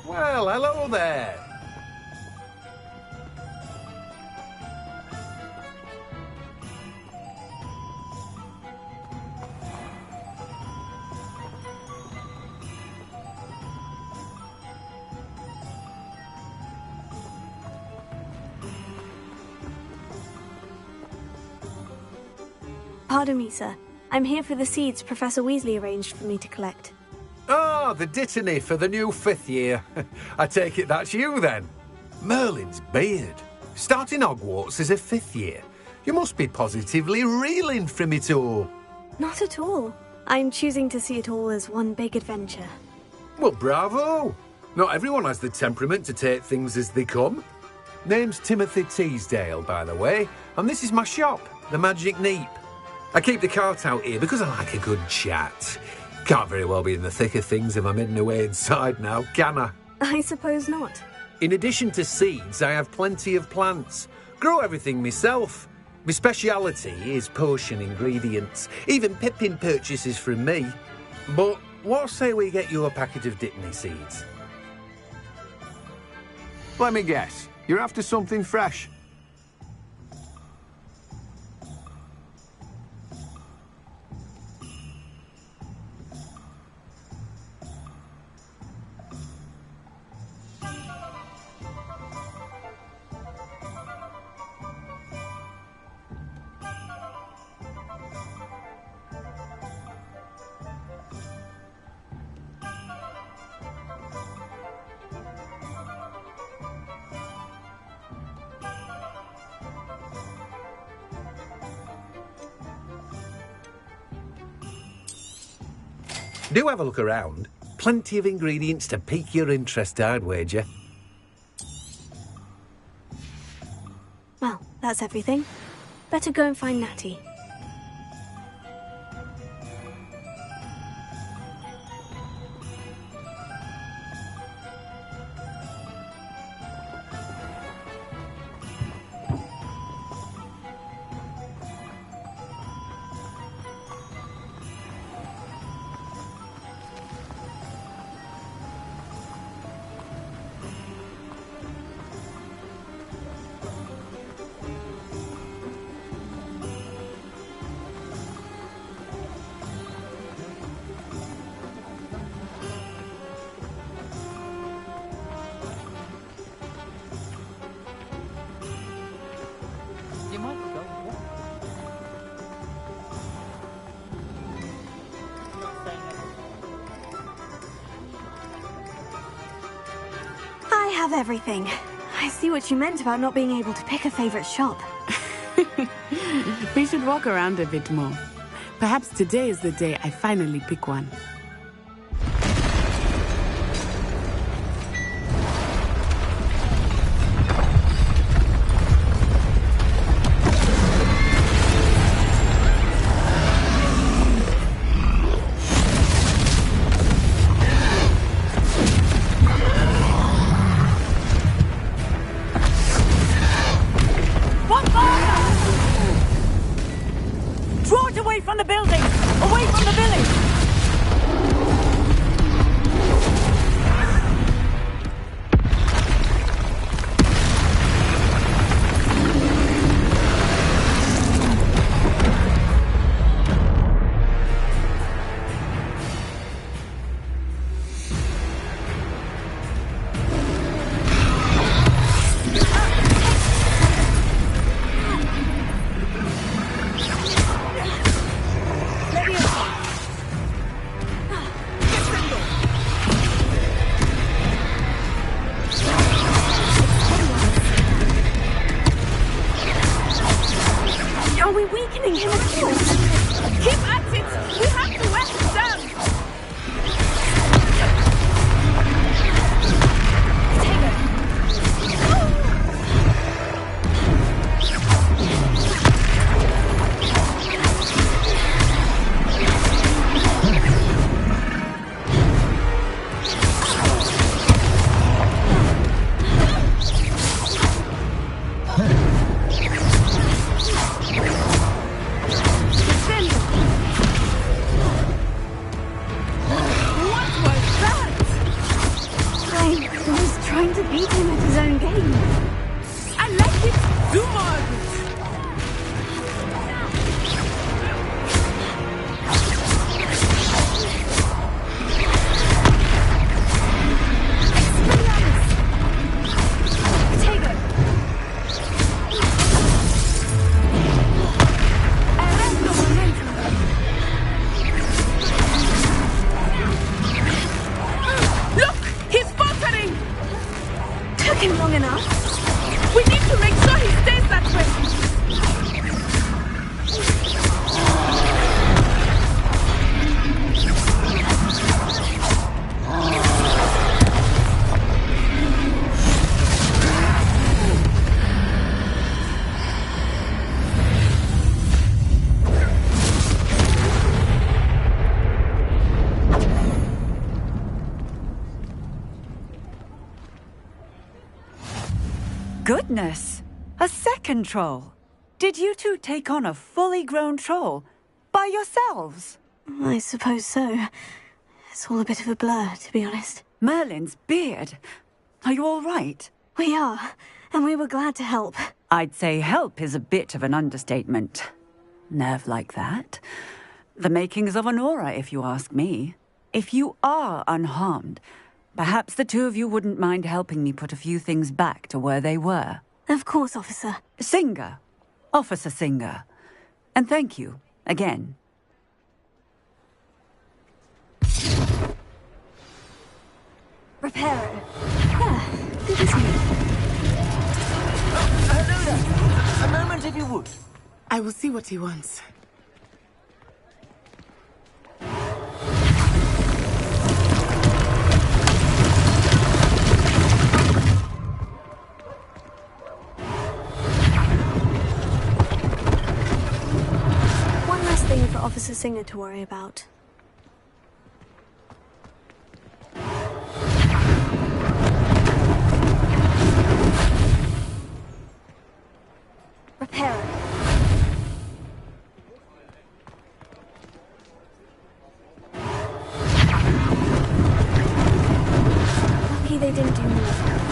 Well, hello there. Pardon me, sir. I'm here for the seeds Professor Weasley arranged for me to collect. Oh, the dittany for the new 5th year. I take it that's you, then. Merlin's beard. Starting Hogwarts as a 5th year. You must be positively reeling from it all. Not at all. I'm choosing to see it all as one big adventure. Well, bravo. Not everyone has the temperament to take things as they come. Name's Timothy Teasdale, by the way, and this is my shop, the Magic Neep. I keep the cart out here because I like a good chat. Can't very well be in the thick of things if I'm hidden away inside now, can I? I suppose not. In addition to seeds, I have plenty of plants. Grow everything myself. My speciality is potion ingredients. Even Pippin purchases from me. But what say we get you a packet of Dittany seeds? Let me guess. You're after something fresh. Do have a look around. Plenty of ingredients to pique your interest, I'd wager. Well, that's everything. Better go and find Natty. have everything. I see what you meant about not being able to pick a favorite shop. We should walk around a bit more. Perhaps today is the day I finally pick one. Draw it away from the building! Away from the village! Are we weakening him at all? Keep at it! We have to wear him down! I was trying to beat him at his own game. I like it! Do more of it! Look! He's faltering! Took him long enough. We need to make sure he stays that way! Goodness! A second troll! Did you two take on a fully grown troll? By yourselves? I suppose so. It's all a bit of a blur, to be honest. Merlin's beard. Are you all right? We are, and we were glad to help. I'd say help is a bit of an understatement. Nerve like that. The makings of an aura, if you ask me. If you are unharmed, perhaps the two of you wouldn't mind helping me put a few things back to where they were. Of course, officer. Singer. Officer Singer. And thank you, again. Reparo. Yeah, good to see you. Hello there. A moment if you would. I will see what he wants. One less thing for Officer Singer to worry about. Reparo. Lucky they didn't do more damage.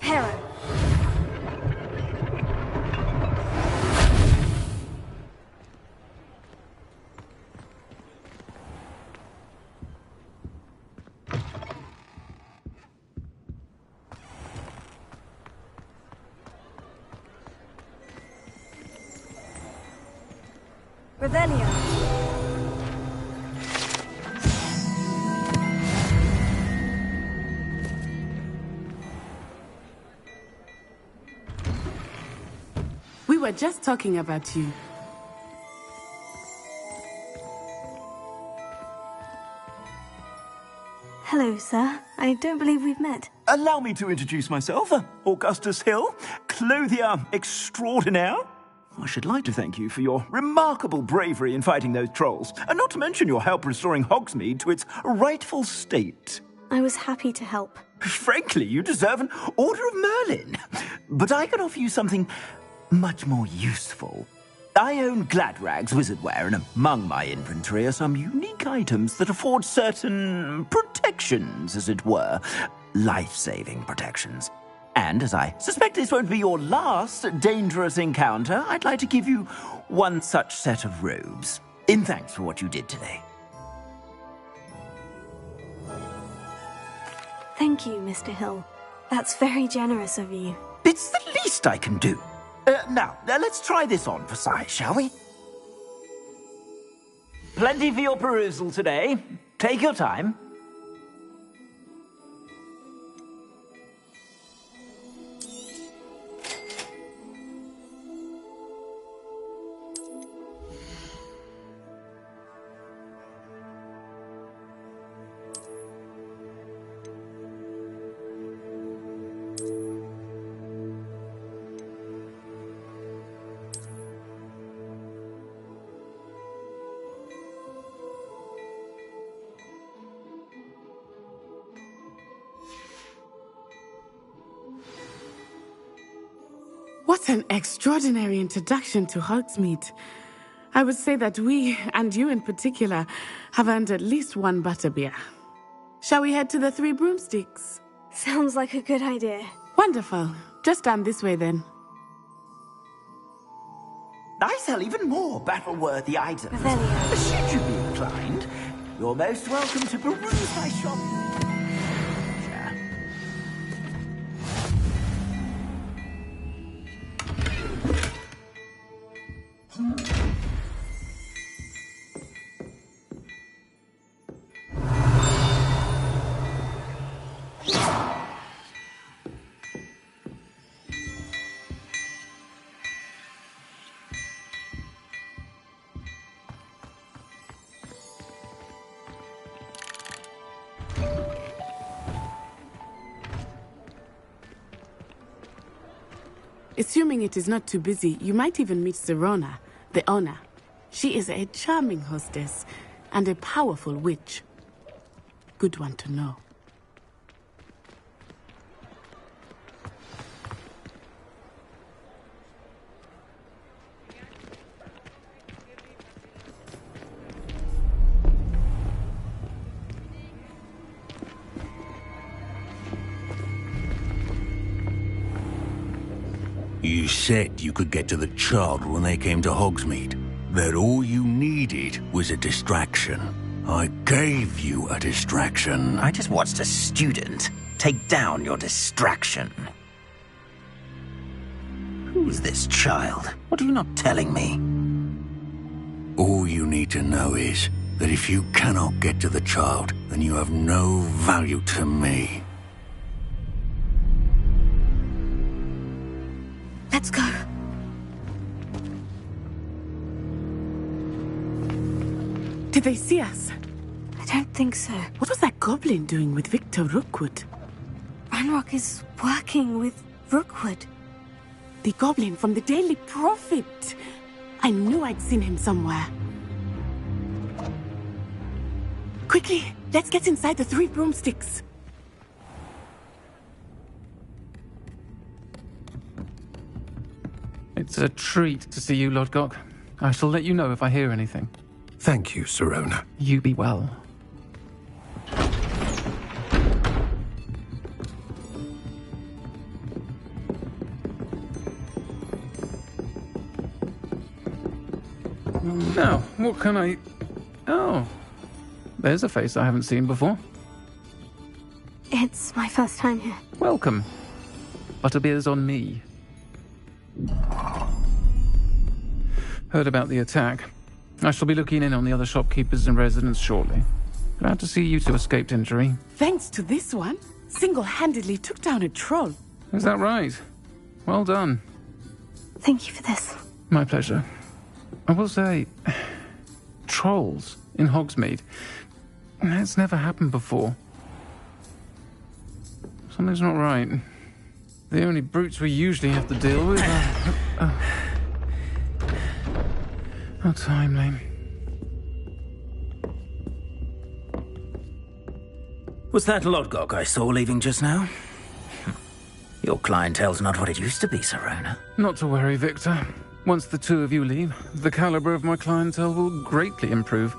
Reparo. Revelio. We were just talking about you. Hello, sir. I don't believe we've met. Allow me to introduce myself, Augustus Hill, clothier extraordinaire. I should like to thank you for your remarkable bravery in fighting those trolls, and not to mention your help restoring Hogsmeade to its rightful state. I was happy to help. Frankly, you deserve an Order of Merlin. But I can offer you something much more useful. I own Gladrag's wizardware, and among my inventory are some unique items that afford certain protections, as it were. Life-saving protections. And as I suspect this won't be your last dangerous encounter, I'd like to give you one such set of robes, in thanks for what you did today. Thank you, Mr. Hill. That's very generous of you. It's the least I can do. Now, let's try this on for size, shall we? Plenty for your perusal today. Take your time. What an extraordinary introduction to Hogsmeade. I would say that we, and you in particular, have earned at least one butterbeer. Shall we head to the Three Broomsticks? Sounds like a good idea. Wonderful. Just down this way then. I sell even more battle-worthy items. Should you be inclined, you're most welcome to peruse my shop. Assuming it is not too busy, you might even meet Serona, the owner. She is a charming hostess and a powerful witch. Good one to know. You said you could get to the child when they came to Hogsmeade. That all you needed was a distraction. I gave you a distraction. I just watched a student take down your distraction. Who's this child? What are you not telling me? All you need to know is that if you cannot get to the child, then you have no value to me. Let's go. Did they see us? I don't think so. What was that goblin doing with Victor Rookwood? Ranrock is working with Rookwood. The goblin from the Daily Prophet. I knew I'd seen him somewhere. Quickly, let's get inside the Three Broomsticks. It's a treat to see you, Lodgok. I shall let you know if I hear anything. Thank you, Serona. You be well. What can I... Oh, there's a face I haven't seen before. It's my first time here. Welcome. Butterbeer's on me. Heard about the attack. I shall be looking in on the other shopkeepers and residents shortly. Glad to see you two escaped injury. Thanks to this one, single-handedly took down a troll. Is that right? Well done. Thank you for this. My pleasure. I will say, trolls in Hogsmeade. That's never happened before. Something's not right. The only brutes we usually have to deal with are... How timely. Was that Lodgok I saw leaving just now? Your clientele's not what it used to be, Sirona. Not to worry, Victor. Once the two of you leave, the caliber of my clientele will greatly improve.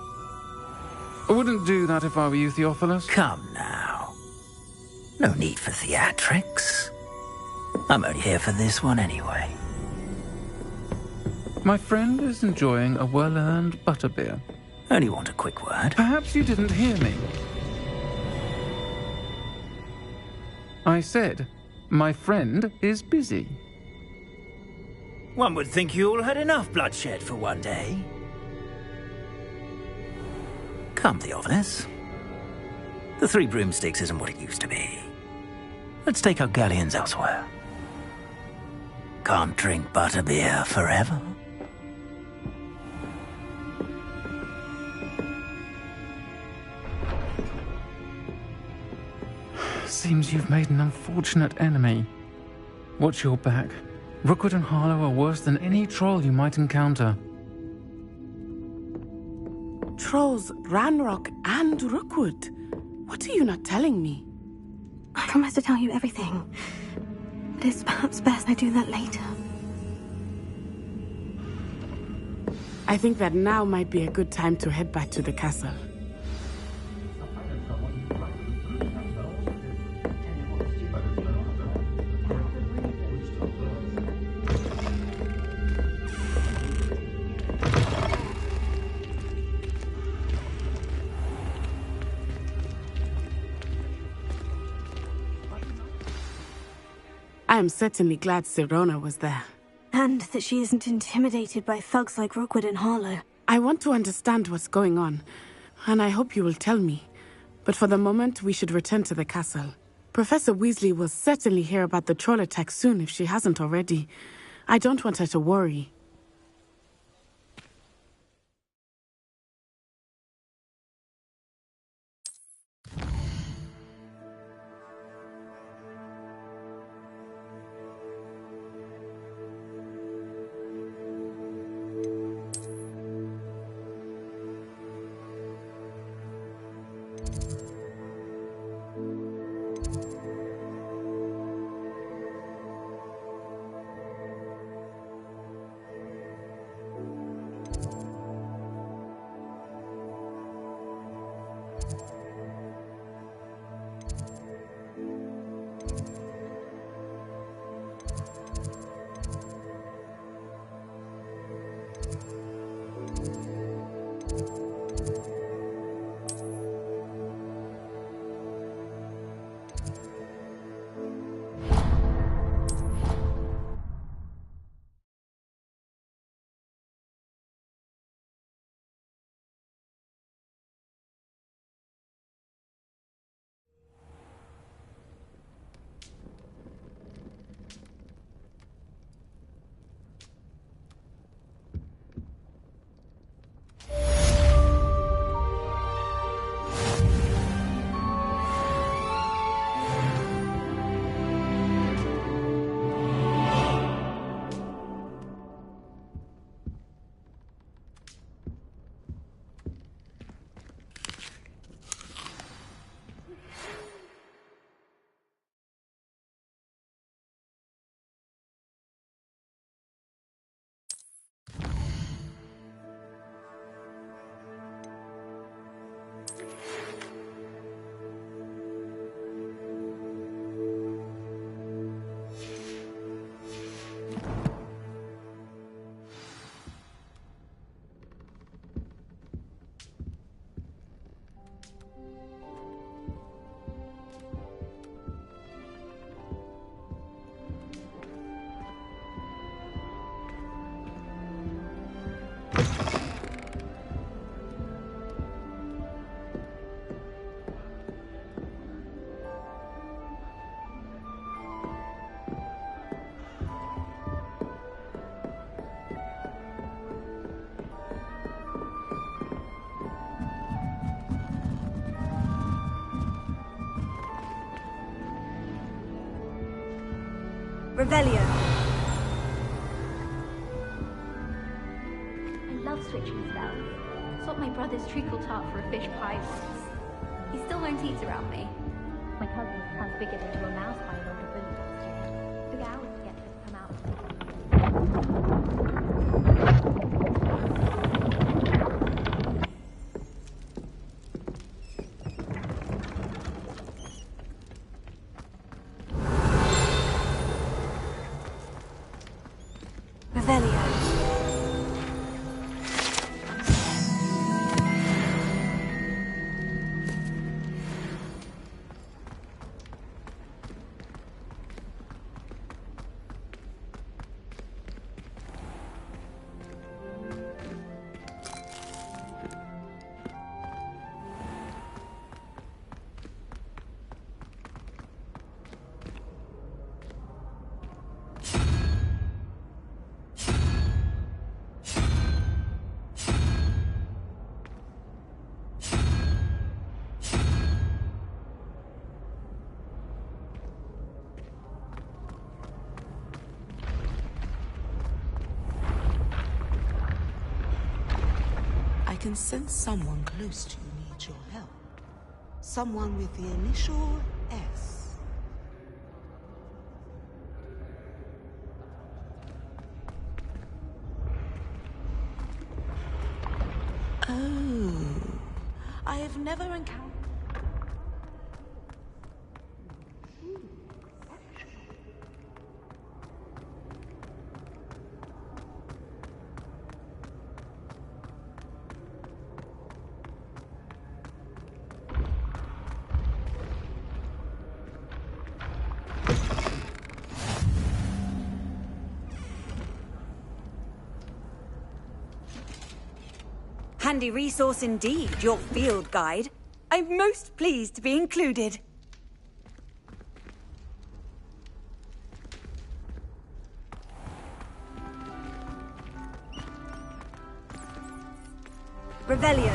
I wouldn't do that if I were you, Theophilus. Come now. No need for theatrics. I'm only here for this one anyway. My friend is enjoying a well-earned butterbeer. Only want a quick word. Perhaps you didn't hear me. I said, my friend is busy. One would think you all had enough bloodshed for one day. Come, Theophilus. The Three Broomsticks isn't what it used to be. Let's take our galleons elsewhere. Can't drink butterbeer forever. Seems you've made an unfortunate enemy. Watch your back. Rookwood and Harlow are worse than any troll you might encounter. Trolls, Ranrock, and Rookwood. What are you not telling me? I promise to tell you everything. But it's perhaps best I do that later. I think that now might be a good time to head back to the castle. I am certainly glad Sirona was there. And that she isn't intimidated by thugs like Rookwood and Harlow. I want to understand what's going on, and I hope you will tell me. But for the moment, we should return to the castle. Professor Weasley will certainly hear about the troll attack soon if she hasn't already. I don't want her to worry. Revelio. I love switching spells. Swapped my brother's treacle tart for a fish pie once. He still won't eat around me. My cousin was transfigured into a mouse by an older bully last year. Took hours to get her to come out. I can sense someone close to you needs your help. Someone with the initial S. Oh, I have never encountered... Handy resource indeed, your field guide. I'm most pleased to be included. Revelio.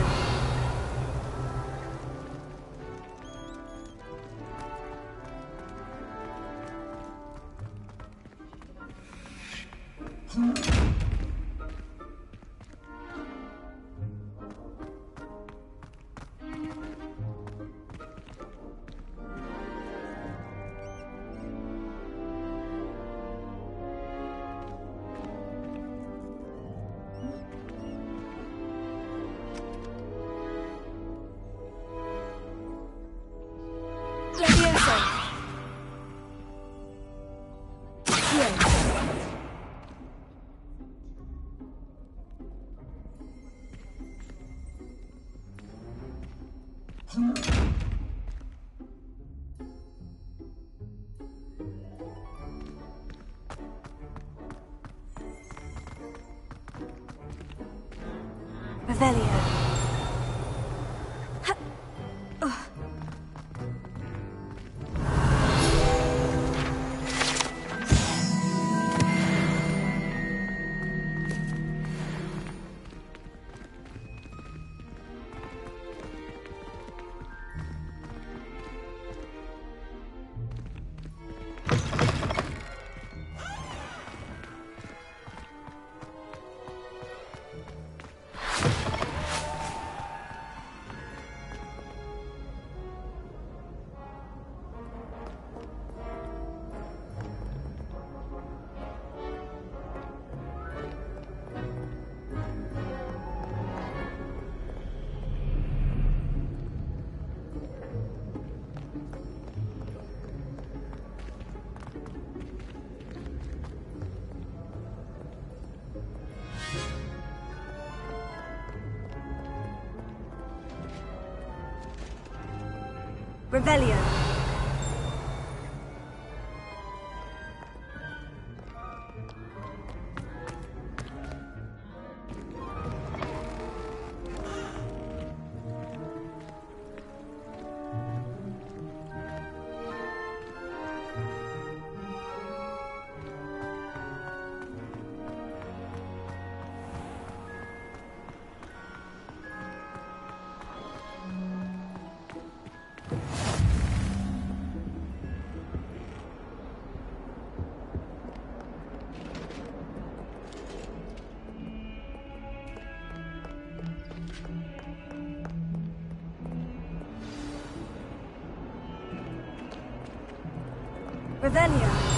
Revelio. Revelio. Revelio.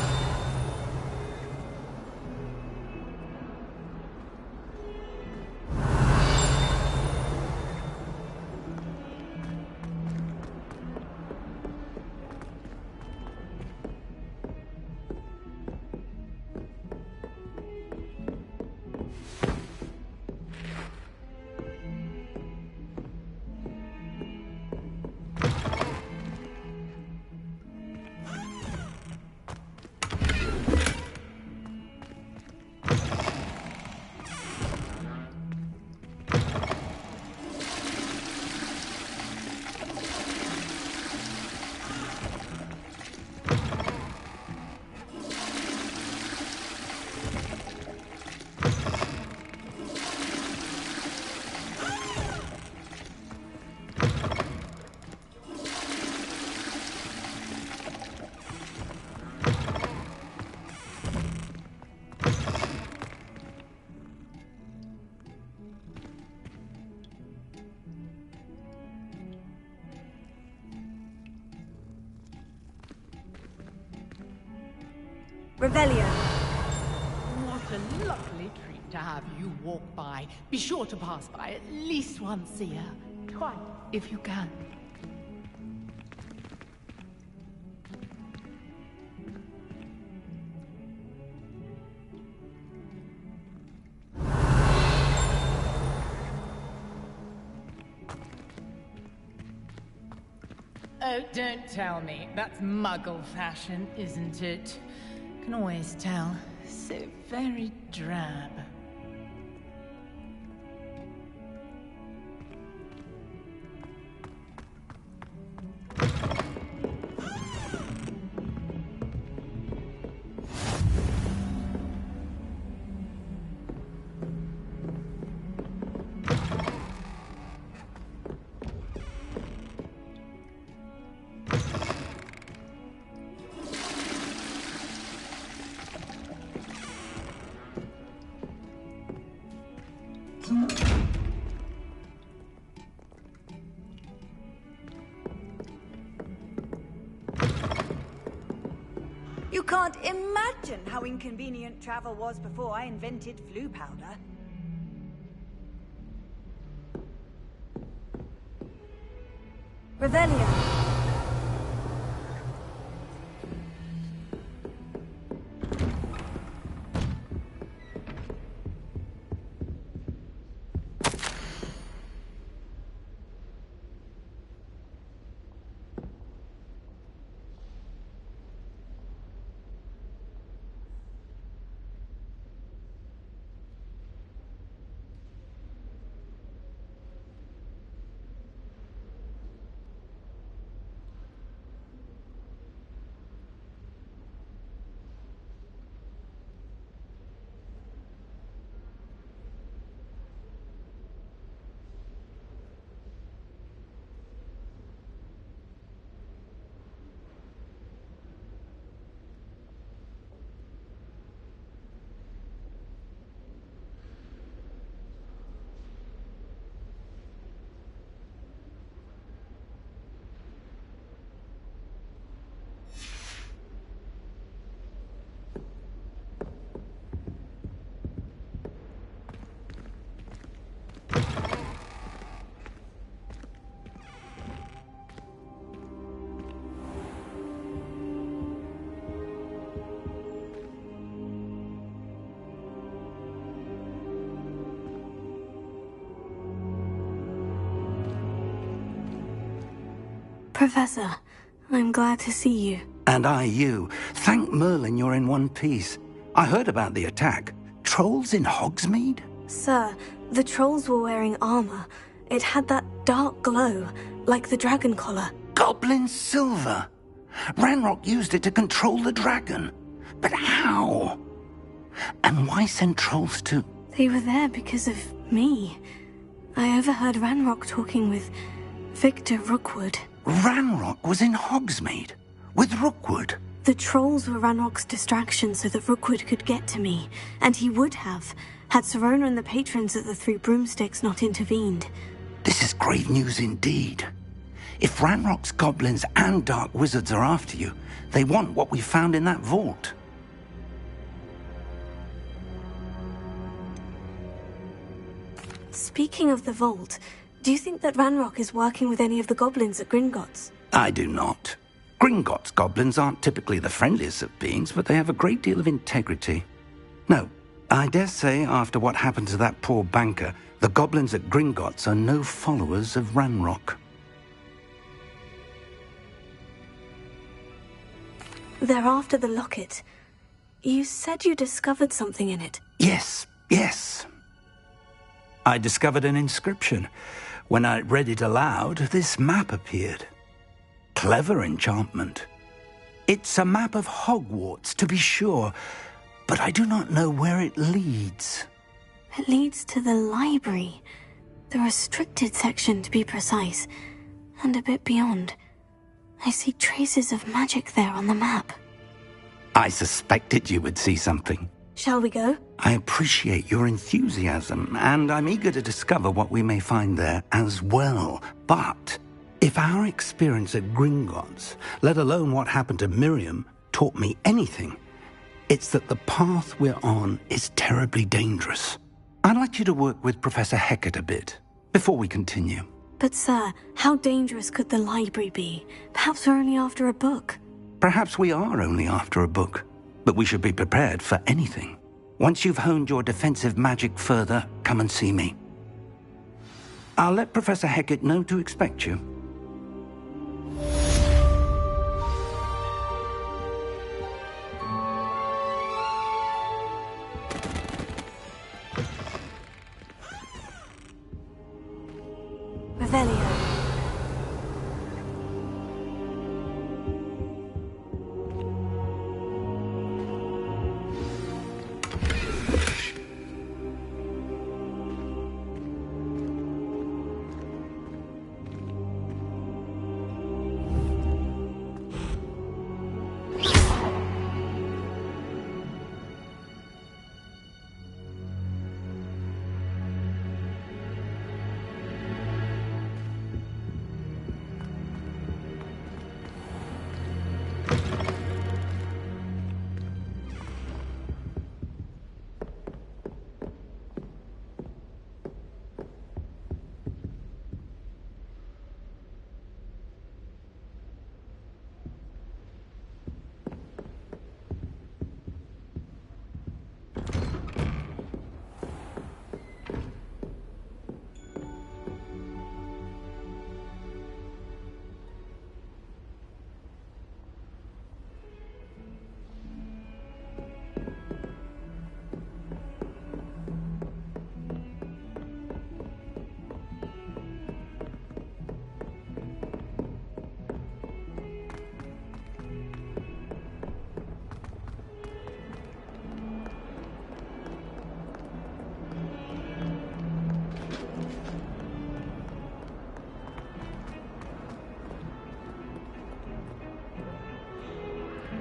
Revelio. What a lovely treat to have you walk by. Be sure to pass by at least once a year. Twice, if you can. Oh, don't tell me. That's Muggle fashion, isn't it? Can always tell. So very drab. You can't imagine how inconvenient travel was before I invented flu powder. Revelio. Professor, I'm glad to see you. And I you. Thank Merlin you're in one piece. I heard about the attack. Trolls in Hogsmeade? Sir, the trolls were wearing armor. It had that dark glow, like the dragon collar. Goblin silver! Ranrock used it to control the dragon. But how? And why send trolls to... They were there because of me. I overheard Ranrock talking with Victor Rookwood. Ranrock was in Hogsmeade? With Rookwood? The trolls were Ranrock's distraction so that Rookwood could get to me. And he would have, had Sirona and the patrons at the Three Broomsticks not intervened. This is grave news indeed. If Ranrock's goblins and dark wizards are after you, they want what we found in that vault. Speaking of the vault, do you think that Ranrock is working with any of the goblins at Gringotts? I do not. Gringotts goblins aren't typically the friendliest of beings, but they have a great deal of integrity. No, I dare say after what happened to that poor banker, the goblins at Gringotts are no followers of Ranrock. They're after the locket. You said you discovered something in it. Yes. I discovered an inscription. When I read it aloud, this map appeared. Clever enchantment. It's a map of Hogwarts, to be sure, but I do not know where it leads. It leads to the library. The restricted section, to be precise. And a bit beyond. I see traces of magic there on the map. I suspected you would see something. Shall we go? I appreciate your enthusiasm, and I'm eager to discover what we may find there as well. But if our experience at Gringotts, let alone what happened to Miriam, taught me anything, it's that the path we're on is terribly dangerous. I'd like you to work with Professor Hecat a bit before we continue. But sir, how dangerous could the library be? Perhaps we're only after a book. Perhaps we are only after a book, but we should be prepared for anything. Once you've honed your defensive magic further, come and see me. I'll let Professor Hecat know to expect you. Revelio.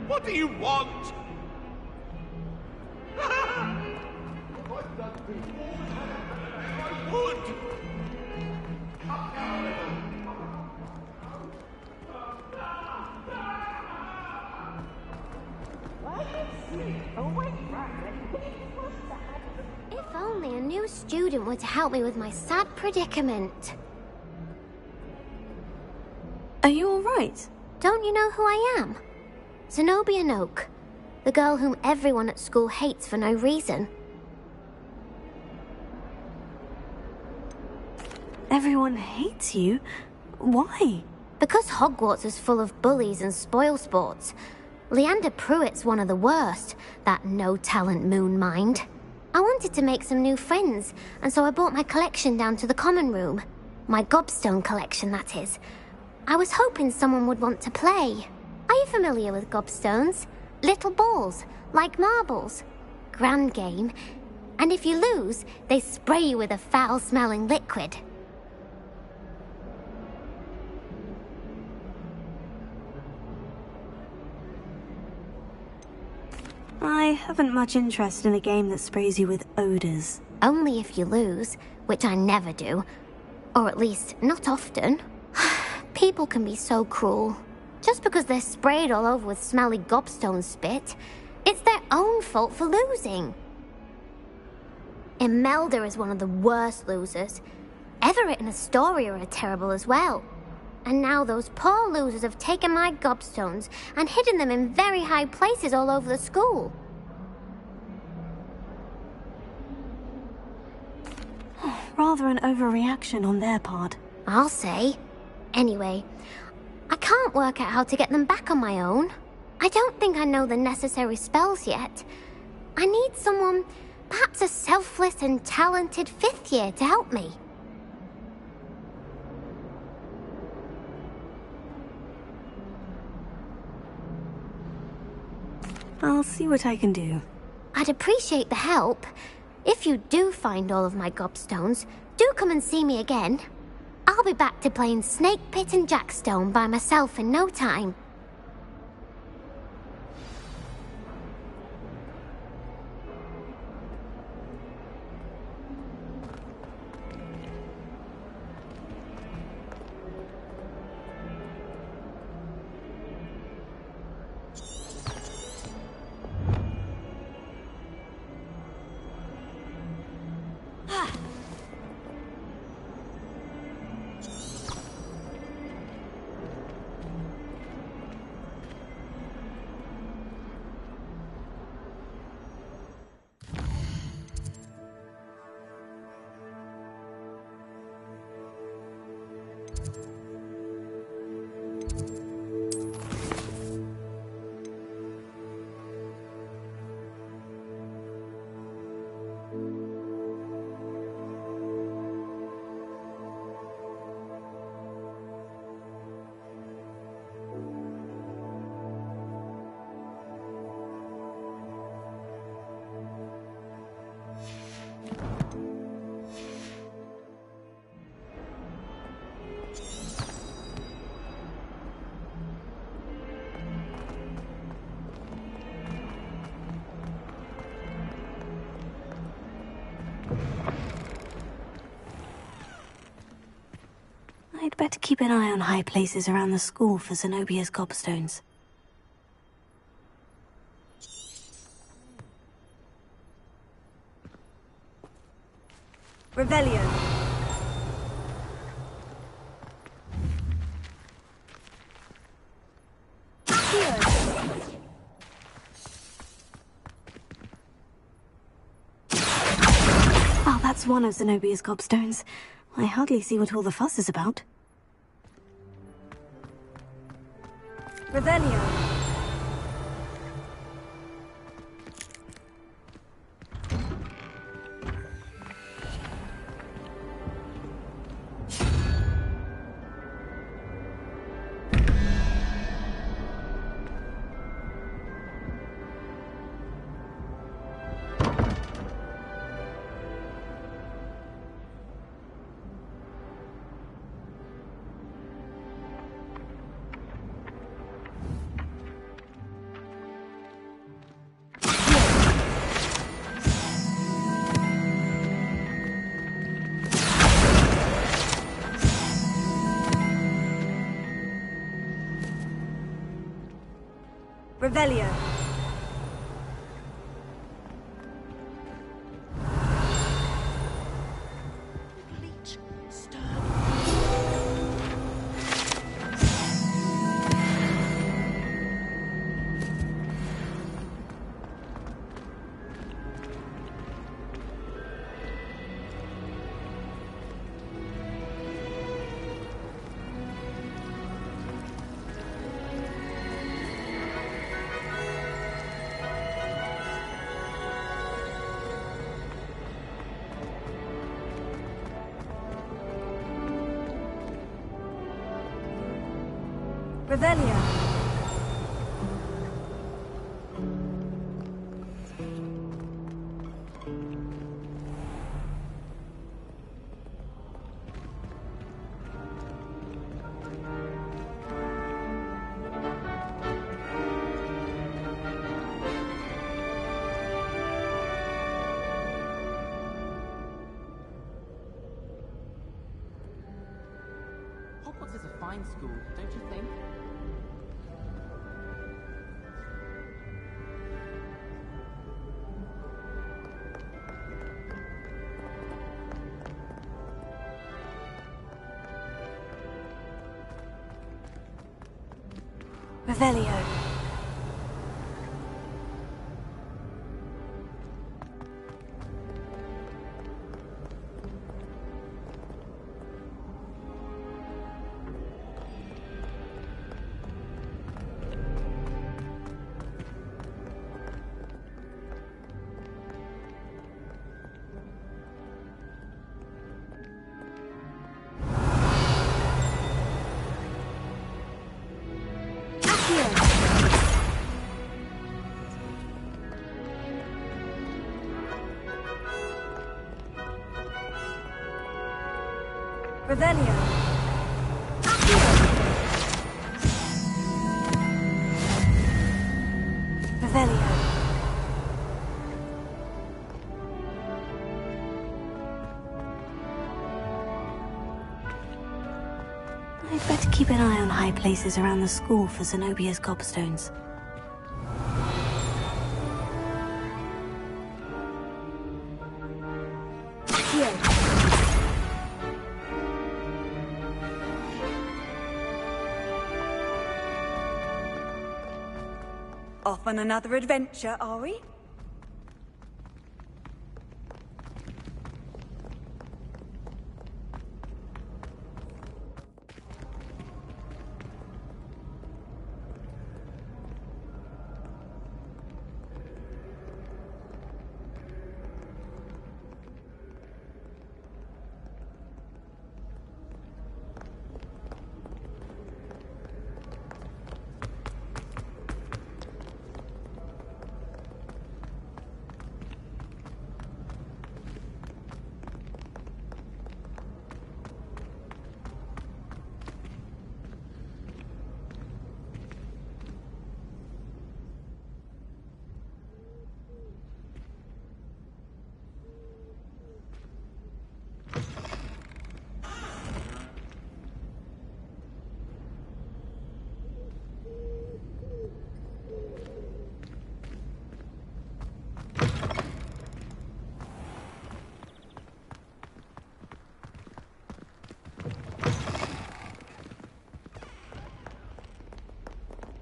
What do you want? If only a new student were to help me with my sad predicament. Are you all right? Don't you know who I am? Zenobia Noak, the girl whom everyone at school hates for no reason. Everyone hates you? Why? Because Hogwarts is full of bullies and spoilsports. Leander Pruitt's one of the worst, that no-talent moon mind. I wanted to make some new friends, and so I brought my collection down to the common room. My gobstone collection, that is. I was hoping someone would want to play. Are you familiar with gobstones? Little balls, like marbles. Grand game. And if you lose, they spray you with a foul-smelling liquid. I haven't much interest in a game that sprays you with odors. Only if you lose, which I never do. Or at least, not often. People can be so cruel. Just because they're sprayed all over with smelly gobstone spit, it's their own fault for losing. Imelda is one of the worst losers. Everett and Astoria are terrible as well. And now those poor losers have taken my gobstones and hidden them in very high places all over the school. Rather an overreaction on their part. I'll say. Anyway, I can't work out how to get them back on my own. I don't think I know the necessary spells yet. I need someone, perhaps a selfless and talented 5th year to help me. I'll see what I can do. I'd appreciate the help. If you do find all of my gobstones, do come and see me again. I'll be back to playing Snake Pit and Jackstone by myself in no time. I'd better keep an eye on high places around the school for Zenobia's gobstones. Revelio. Oh, that's one of Zenobia's gobstones. I hardly see what all the fuss is about. Revelio. Revelio. Revelio. Hogwarts is a fine school, don't you think? Revelio. Revelio. Revelio. I'd better keep an eye on high places around the school for Zenobia's gobstones. Off on another adventure, are we?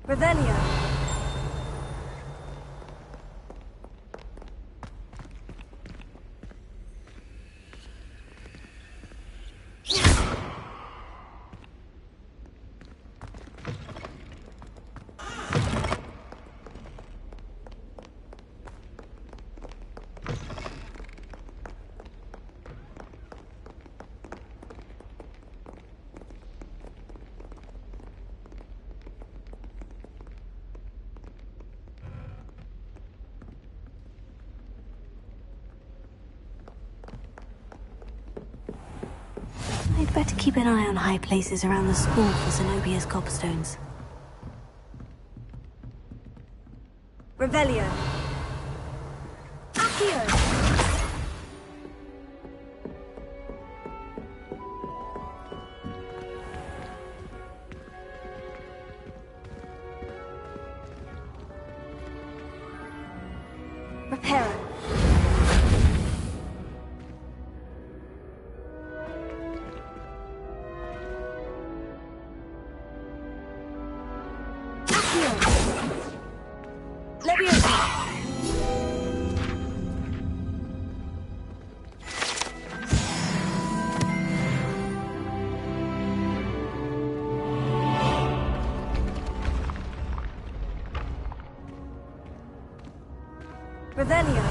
Revelio. I'd better keep an eye on high places around the school for Zenobia's gobstones. Revelio. Accio. Reparo. Revelio.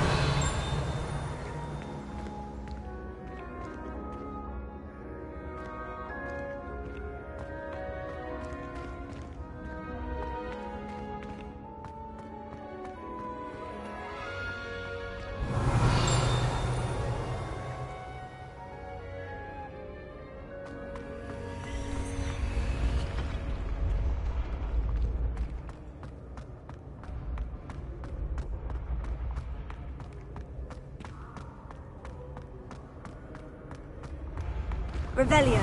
Revelio.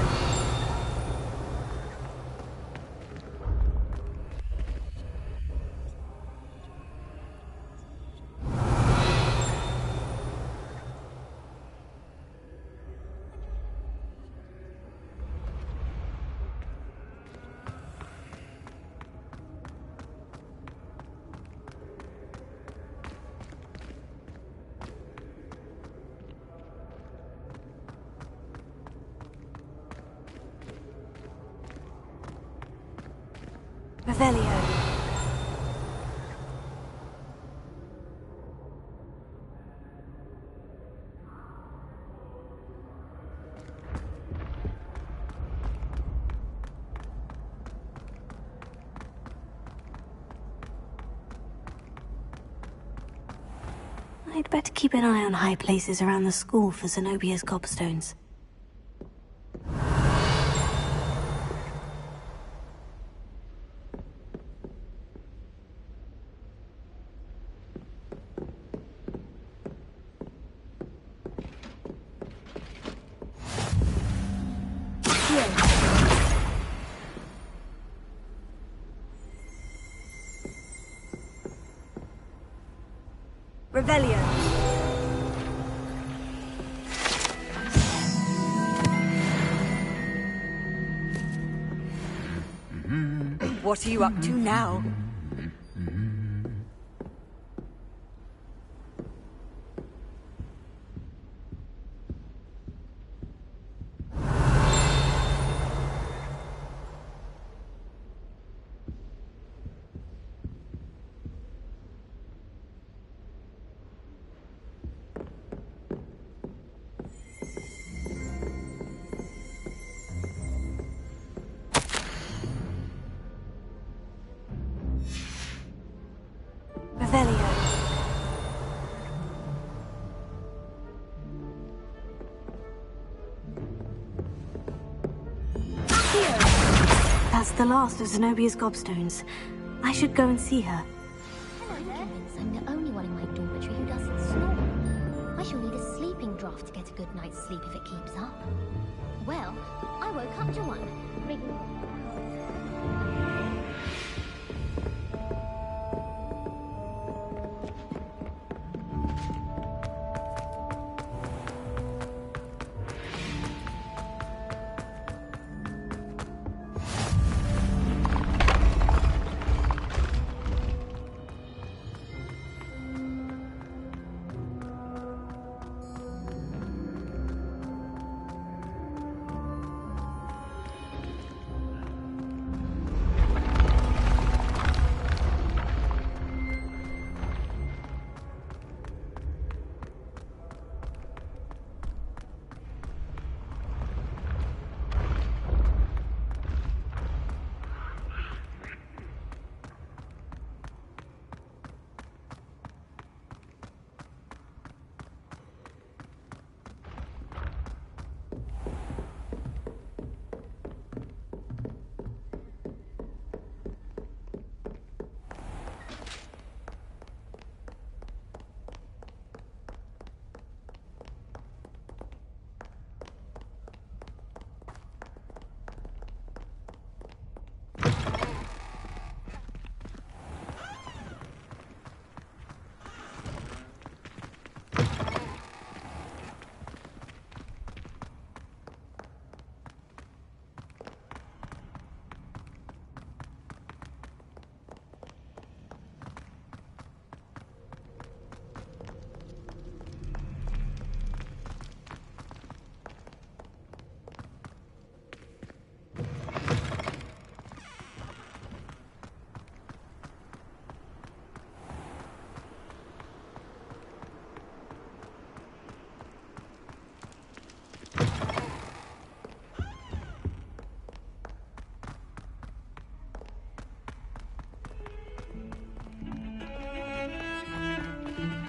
Revelio. I'd better keep an eye on high places around the school for Zenobia's gobstones. Revelio. What are you up to now? That's the last of Zenobia's gobstones. I should go and see her. I'm convinced I'm the only one in my dormitory who doesn't snore. I shall need a sleeping draught to get a good night's sleep if it keeps up. Well, I woke up to one.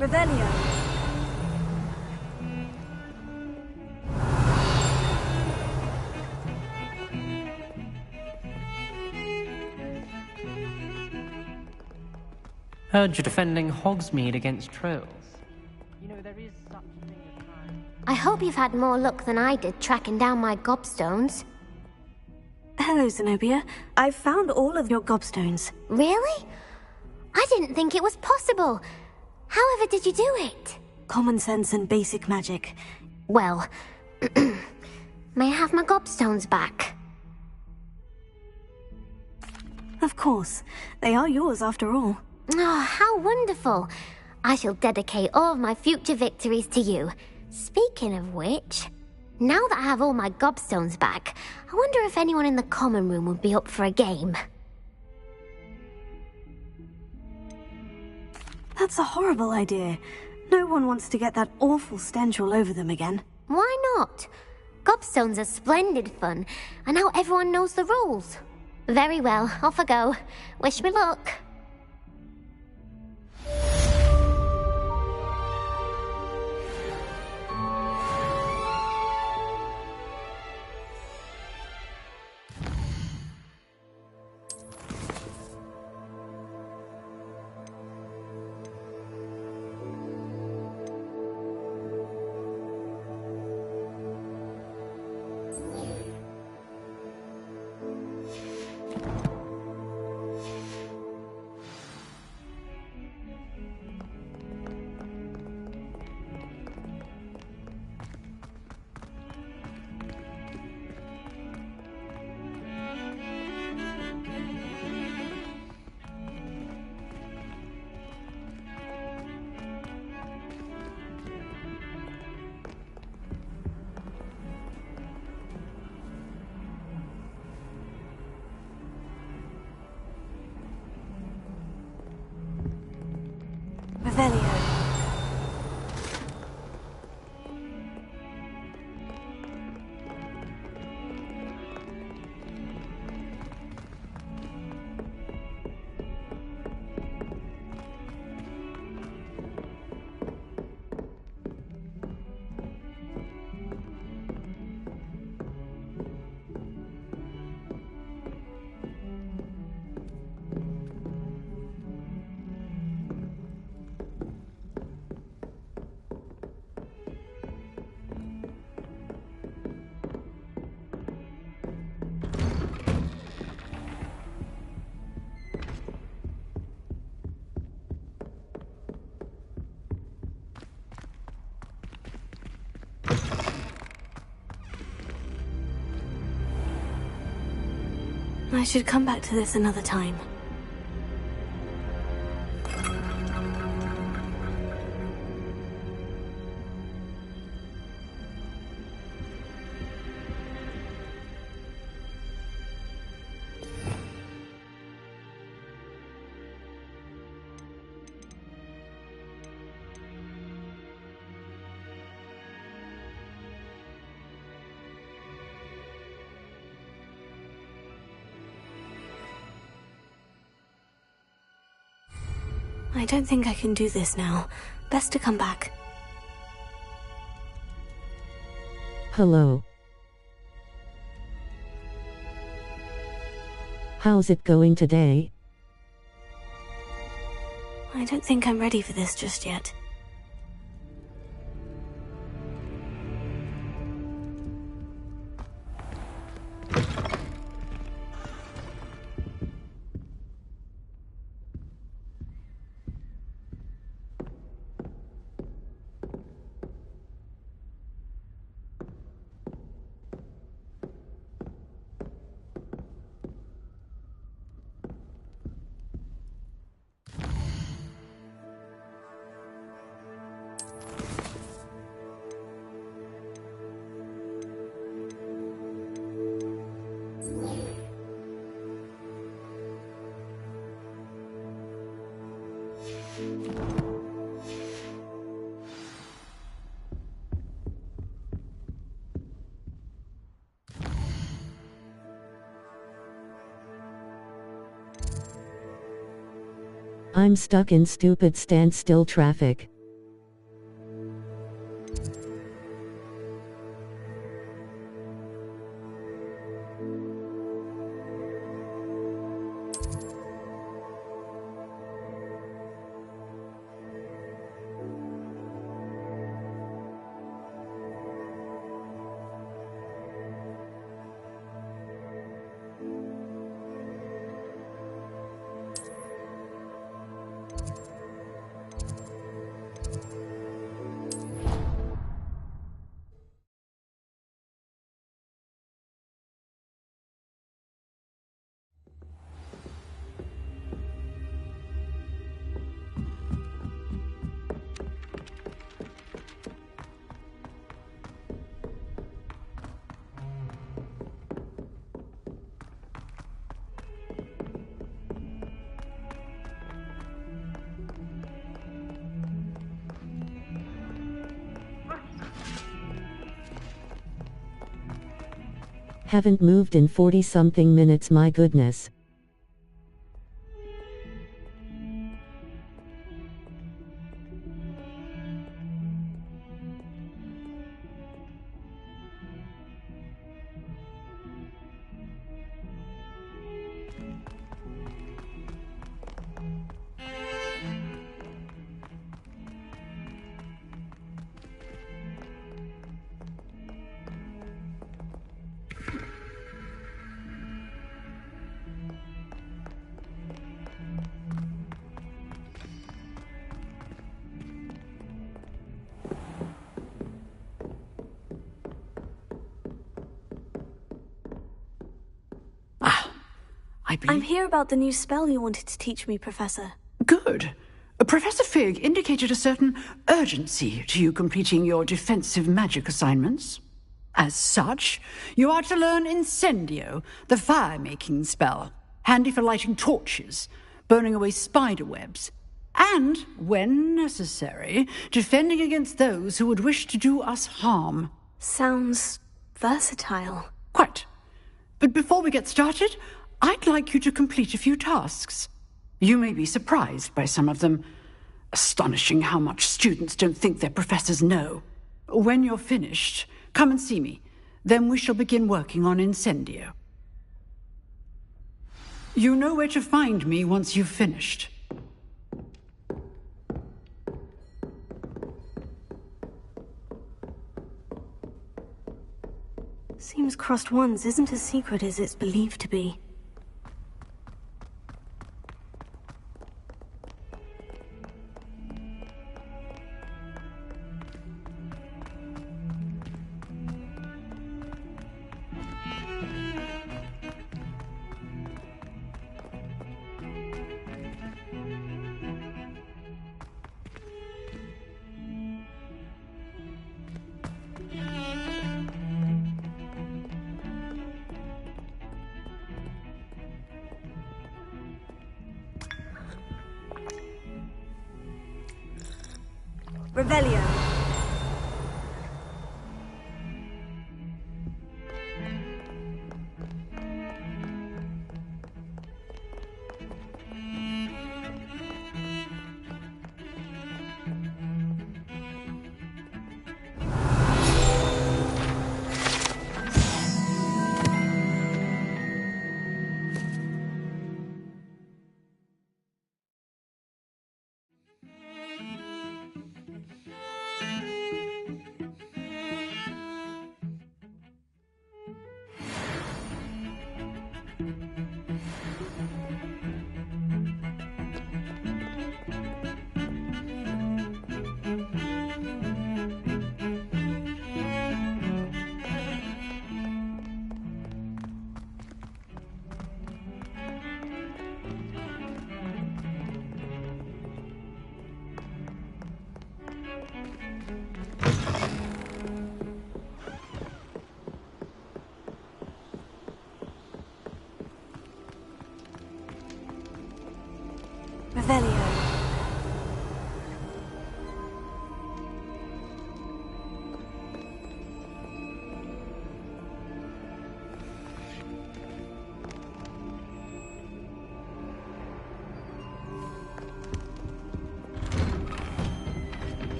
Revelio. Heard you're defending Hogsmeade against trolls. You know, there is such a thing as time. I hope you've had more luck than I did tracking down my gobstones. Hello, Zenobia. I've found all of your gobstones. Really? I didn't think it was possible. However did you do it? Common sense and basic magic. Well, may I have my gobstones back? Of course. They are yours after all. Oh, how wonderful. I shall dedicate all of my future victories to you. Speaking of which, now that I have all my gobstones back, I wonder if anyone in the common room would be up for a game. That's a horrible idea. No one wants to get that awful stench all over them again. Why not? Gobstones are splendid fun, and now everyone knows the rules. Very well, off I go. Wish me luck. Revelio. I should come back to this another time. I don't think I can do this now. Best to come back. Hello. How's it going today? I don't think I'm ready for this just yet. I'm stuck in stupid standstill traffic. Haven't moved in 40-something minutes, my goodness. I'm here about the new spell you wanted to teach me, Professor. Good. Professor Fig indicated a certain urgency to you completing your defensive magic assignments. As such, you are to learn Incendio, the fire-making spell, handy for lighting torches, burning away spider webs, and, when necessary, defending against those who would wish to do us harm. Sounds versatile. Quite. But before we get started, I'd like you to complete a few tasks. You may be surprised by some of them. Astonishing how much students don't think their professors know. When you're finished, come and see me. Then we shall begin working on Incendio. You know where to find me once you've finished. Seems crossed ones isn't as secret as it's believed to be. Revelio. Revelio.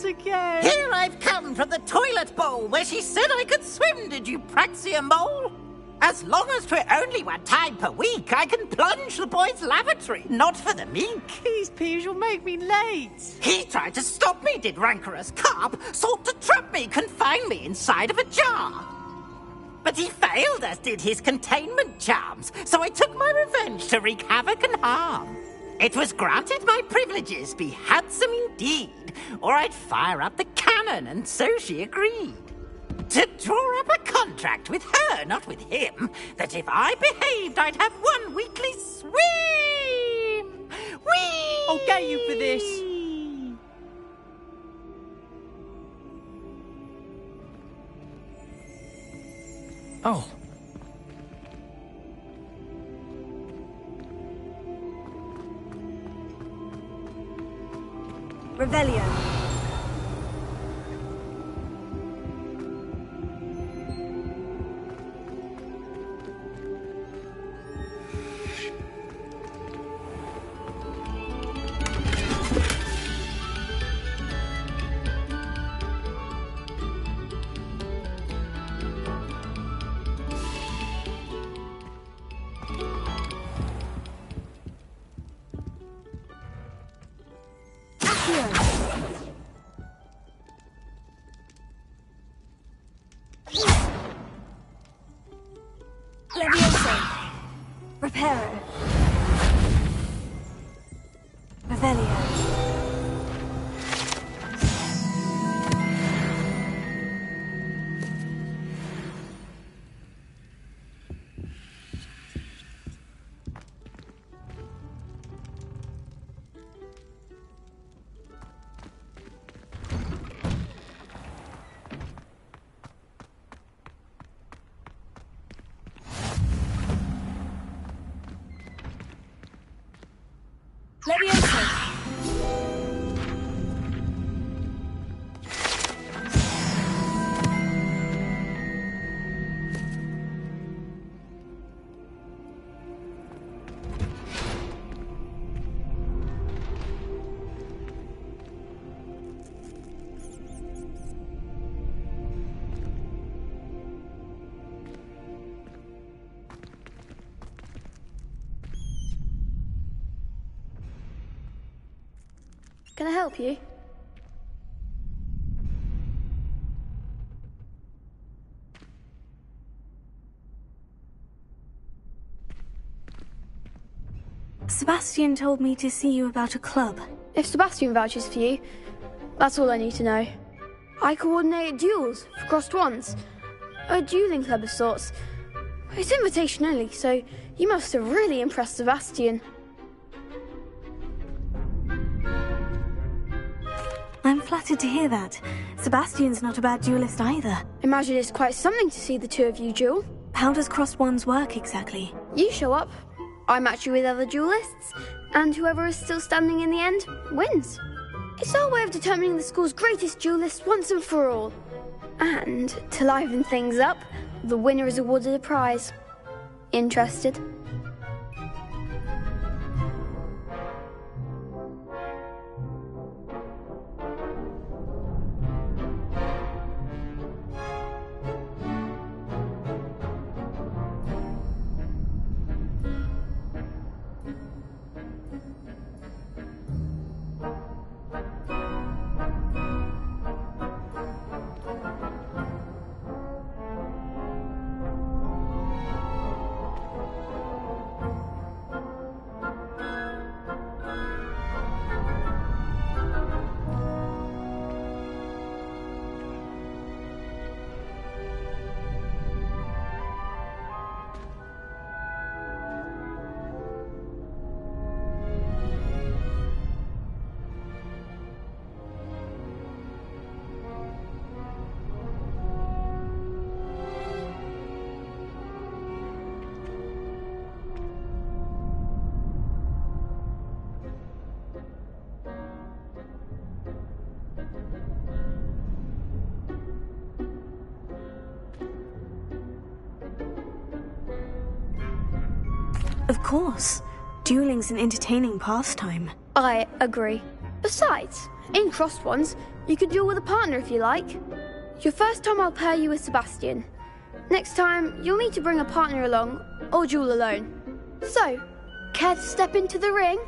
Again. Here I've come from the toilet bowl where she said I could swim, did you praxia mole? As long as 'twere only one time per week, I can plunge the boy's lavatory, not for the meek. These peas will make me late. He tried to stop me, did rancorous carp, sought to trap me, confine me inside of a jar. But he failed, as did his containment charms, so I took my revenge to wreak havoc and harm. It was granted my privileges be handsome indeed, or I'd fire up the cannon, and so she agreed. To draw up a contract with her, not with him, that if I behaved, I'd have one weekly swim! Whee! I'll get you for this. Oh. Revelio. Pero. Revelio. Can I help you? Sebastian told me to see you about a club. If Sebastian vouches for you, that's all I need to know. I coordinate duels for crossed ones. A dueling club of sorts. It's invitation only, so you must have really impressed Sebastian. I'm flattered to hear that. Sebastian's not a bad duelist either. Imagine it's quite something to see the two of you duel. How does crossed ones work exactly? You show up, I match you with other duelists, and whoever is still standing in the end wins. It's our way of determining the school's greatest duelist once and for all. And, to liven things up, the winner is awarded a prize. Interested? Of course. Dueling's an entertaining pastime. I agree. Besides, in crossed ones, you could duel with a partner if you like. Your first time I'll pair you with Sebastian. Next time, you'll need to bring a partner along, or duel alone. So, care to step into the ring?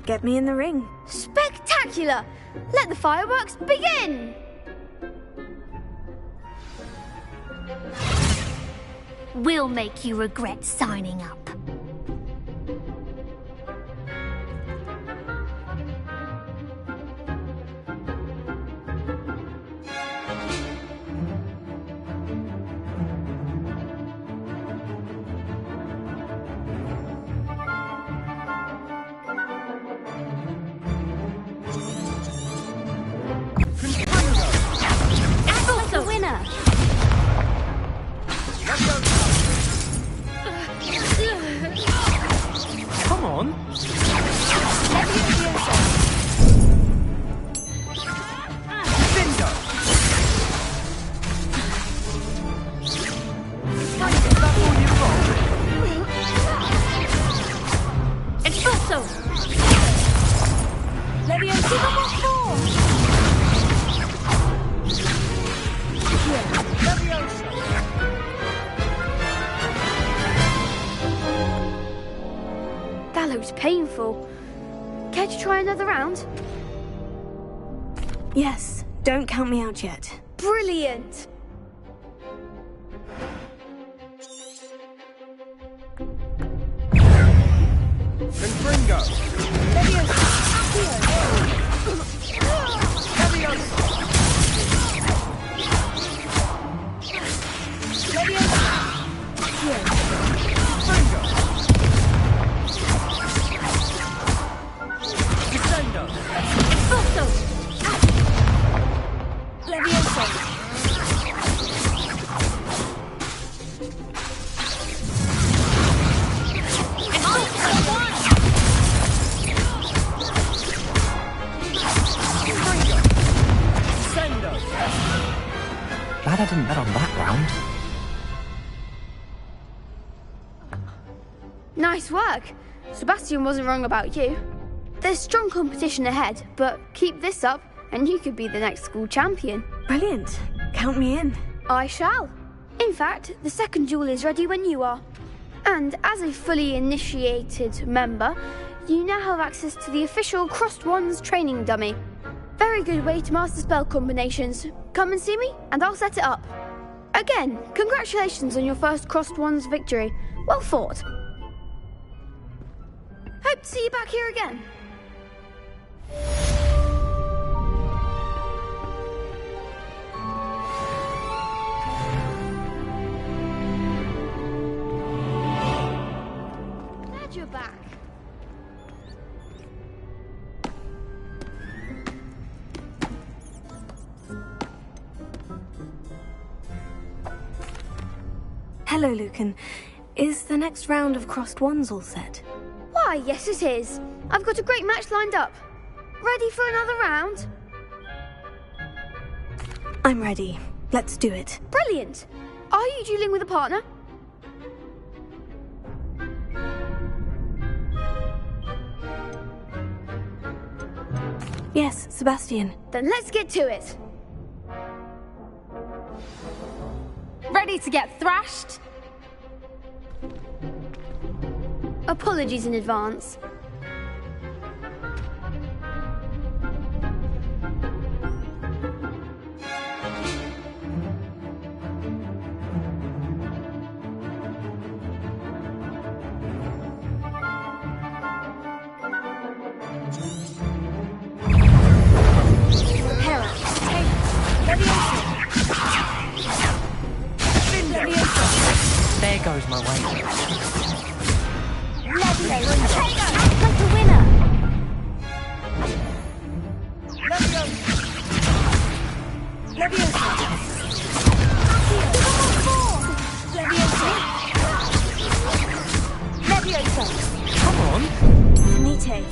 Get me in the ring. Spectacular! Let the fireworks begin! We'll make you regret signing up. Come on. Expulso! Leviosa number 4! That looks painful. Care to try another round? Yes, don't count me out yet. Brilliant! Confringo! Leviosa! Glad I didn't bet on that round. Nice work. Sebastian wasn't wrong about you. There's strong competition ahead, but keep this up and you could be the next school champion. Brilliant. Count me in. I shall. In fact, the second duel is ready when you are. And as a fully initiated member, you now have access to the official Crossed Wands training dummy. Very good way to master spell combinations. Come and see me, and I'll set it up. Again, congratulations on your first Crossed Ones victory. Well fought. Hope to see you back here again. Glad you're back. Hello, Lucan. Is the next round of Crossed Ones all set? Why, yes it is. I've got a great match lined up. Ready for another round? I'm ready. Let's do it. Brilliant. Are you dueling with a partner? Yes, Sebastian. Then let's get to it. Ready to get thrashed? Apologies in advance. There goes my way. Act like a winner! Come on. Finite.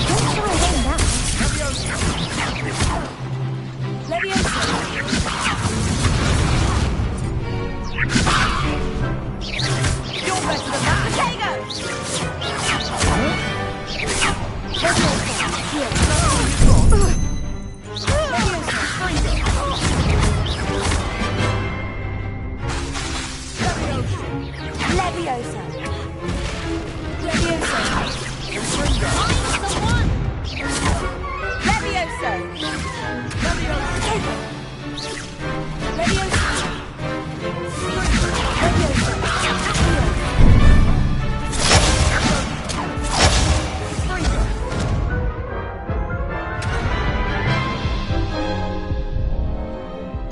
Don't try again now. You're better than that. Leviosa.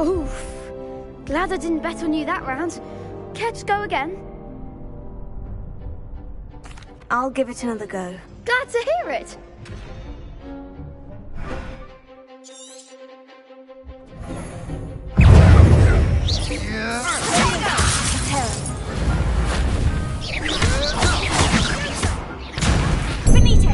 Oof. Glad I didn't bet on you that round. Care to go again? I'll give it another go. Glad to hear it. Finite!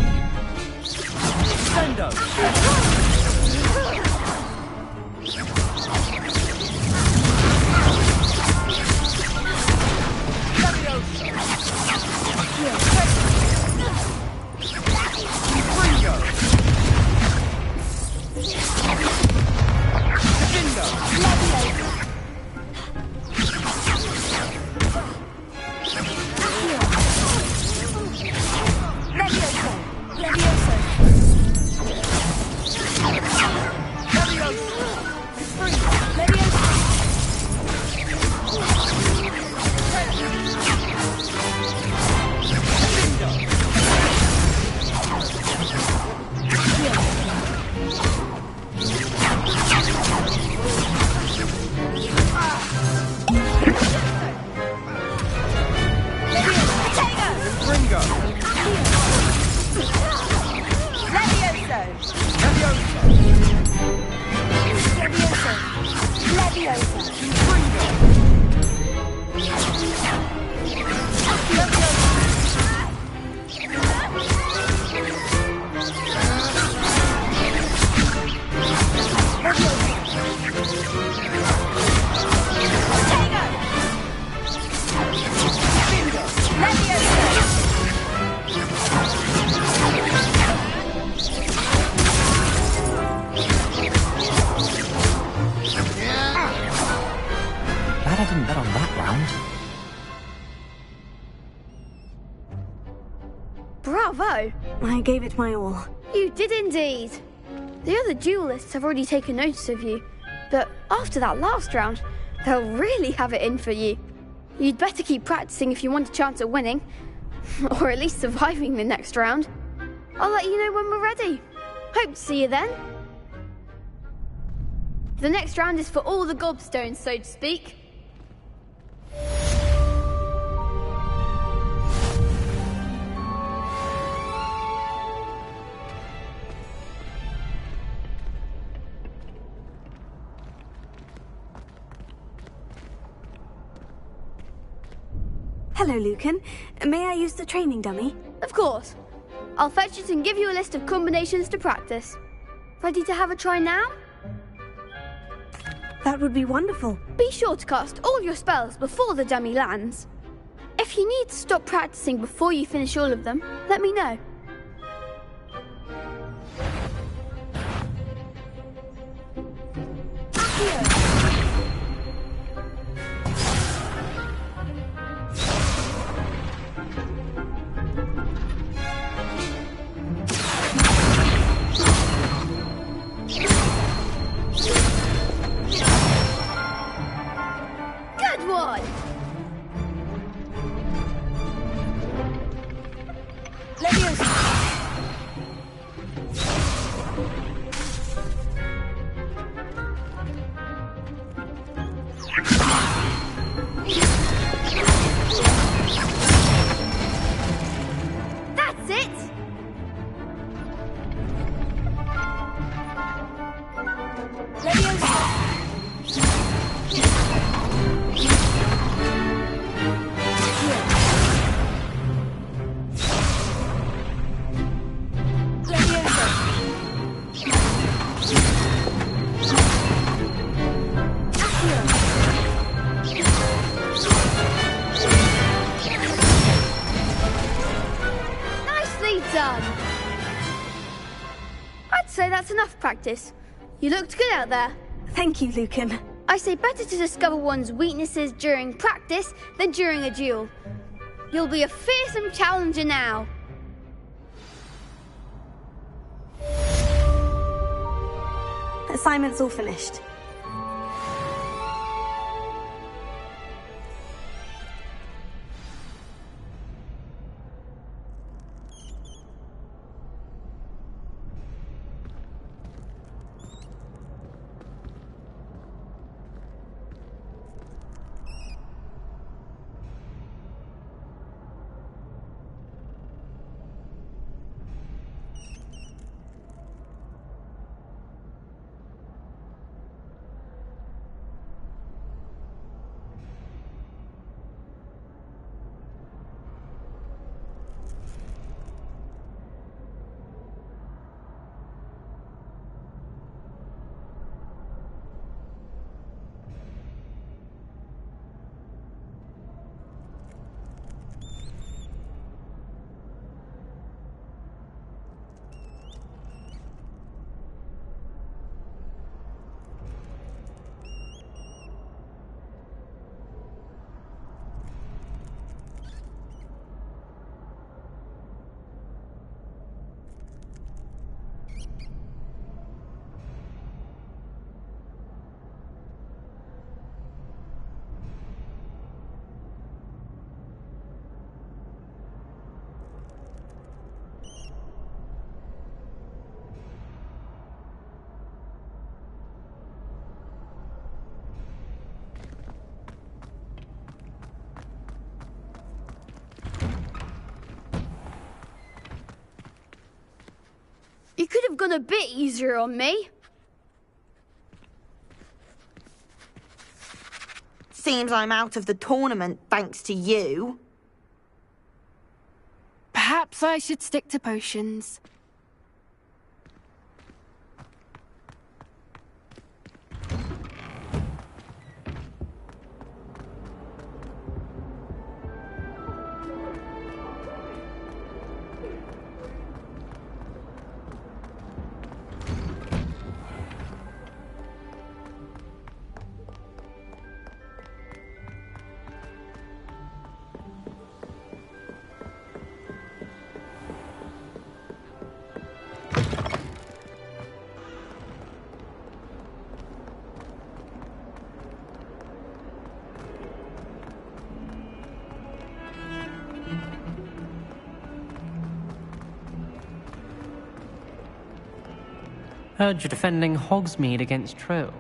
Glad I didn't bet on that round. Bravo! I gave it my all. You did indeed. The other duelists have already taken notice of you, But after that last round, they'll really have it in for you. You'd better keep practicing if you want a chance at winning. Or at least surviving the next round. I'll let you know when we're ready. Hope to see you then. The next round is for all the gobstones, so to speak. Hello, Lucan. May I use the training dummy? Of course. I'll fetch it and give you a list of combinations to practice. Ready to have a try now? That would be wonderful. Be sure to cast all your spells before the dummy lands. If you need to stop practicing before you finish all of them, let me know. Good one! That's it! Nicely done! I'd say that's enough practice. You looked good out there. Thank you, Lucan. I say better to discover one's weaknesses during practice than during a duel. You'll be a fearsome challenger now. Assignment's all finished. You could have gone a bit easier on me. Seems I'm out of the tournament thanks to you. Perhaps I should stick to potions. Heard you're defending Hogsmeade against trolls.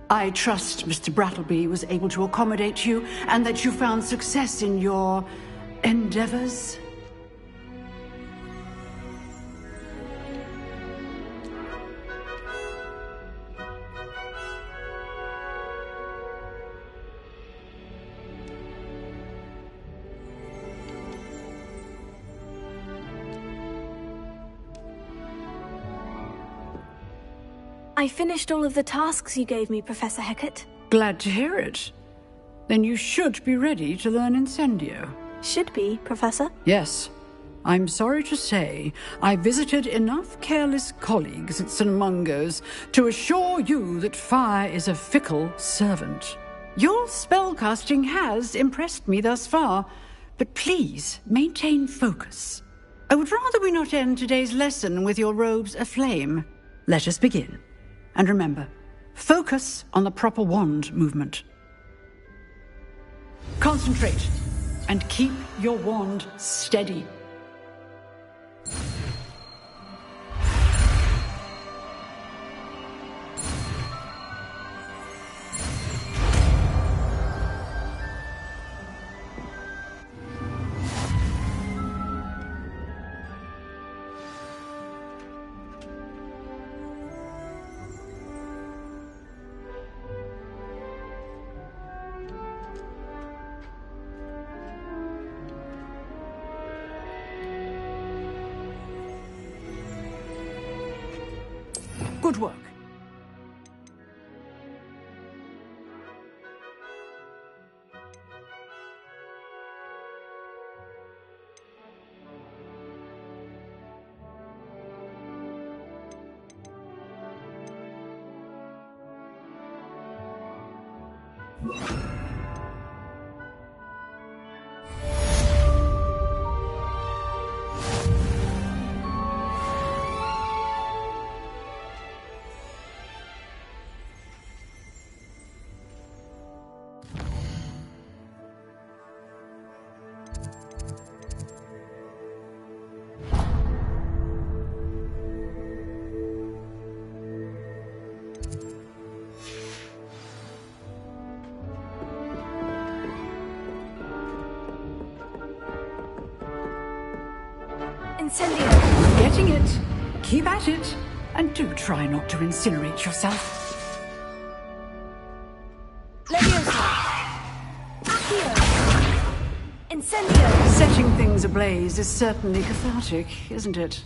I trust Mr. Brattleby was able to accommodate you and that you found success in your endeavors. I finished all of the tasks you gave me, Professor Hecat. Glad to hear it. Then you should be ready to learn Incendio. Should be, Professor? Yes. I'm sorry to say, I visited enough careless colleagues at St. Mungo's to assure you that fire is a fickle servant. Your spellcasting has impressed me thus far, but please maintain focus. I would rather we not end today's lesson with your robes aflame. Let us begin. And remember, focus on the proper wand movement. Concentrate, and keep your wand steady. Good work. Incendio! Getting it. Keep at it. And do try not to incinerate yourself. Leviosa! Accio! Incendio! Setting things ablaze is certainly cathartic, isn't it?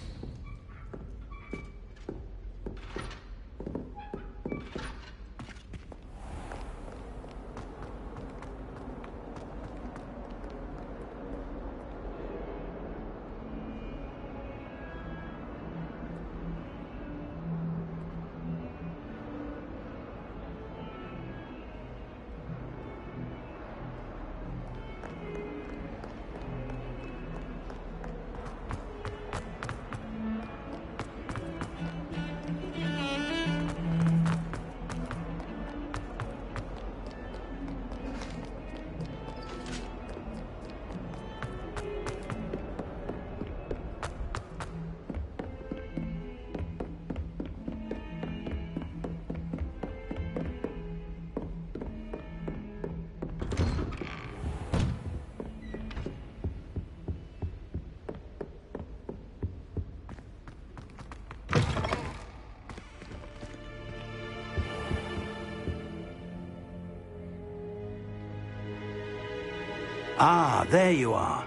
Ah, there you are.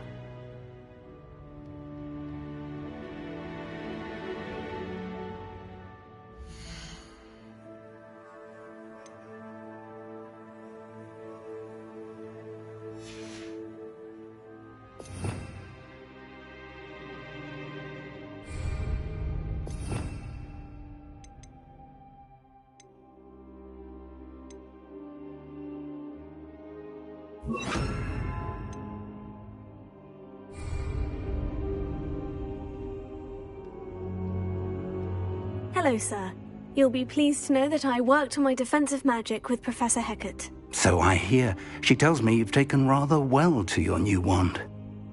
Hello, sir. You'll be pleased to know that I worked on my defensive magic with Professor Hecat. So I hear. She tells me you've taken rather well to your new wand.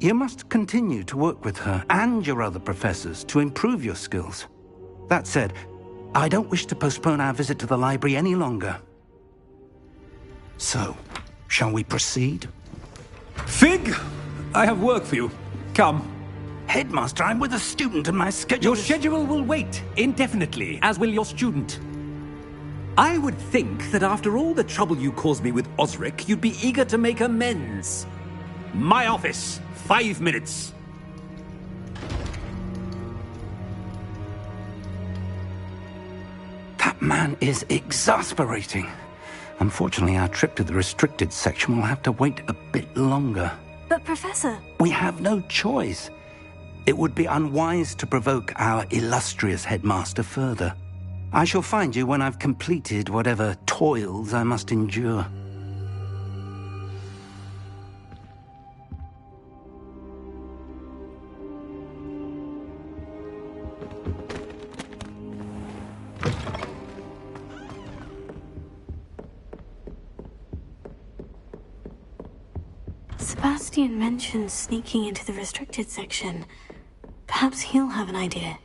You must continue to work with her and your other professors to improve your skills. That said, I don't wish to postpone our visit to the library any longer. So, shall we proceed? Fig! I have work for you. Come. Headmaster, I'm with a student and my schedule Your schedule will wait indefinitely, as will your student. I would think that after all the trouble you caused me with Osric, you'd be eager to make amends. My office. 5 minutes. That man is exasperating. Unfortunately, our trip to the restricted section will have to wait a bit longer. But Professor... We have no choice. It would be unwise to provoke our illustrious headmaster further. I shall find you when I've completed whatever toils I must endure. Sebastian mentioned sneaking into the restricted section. Perhaps he'll have an idea.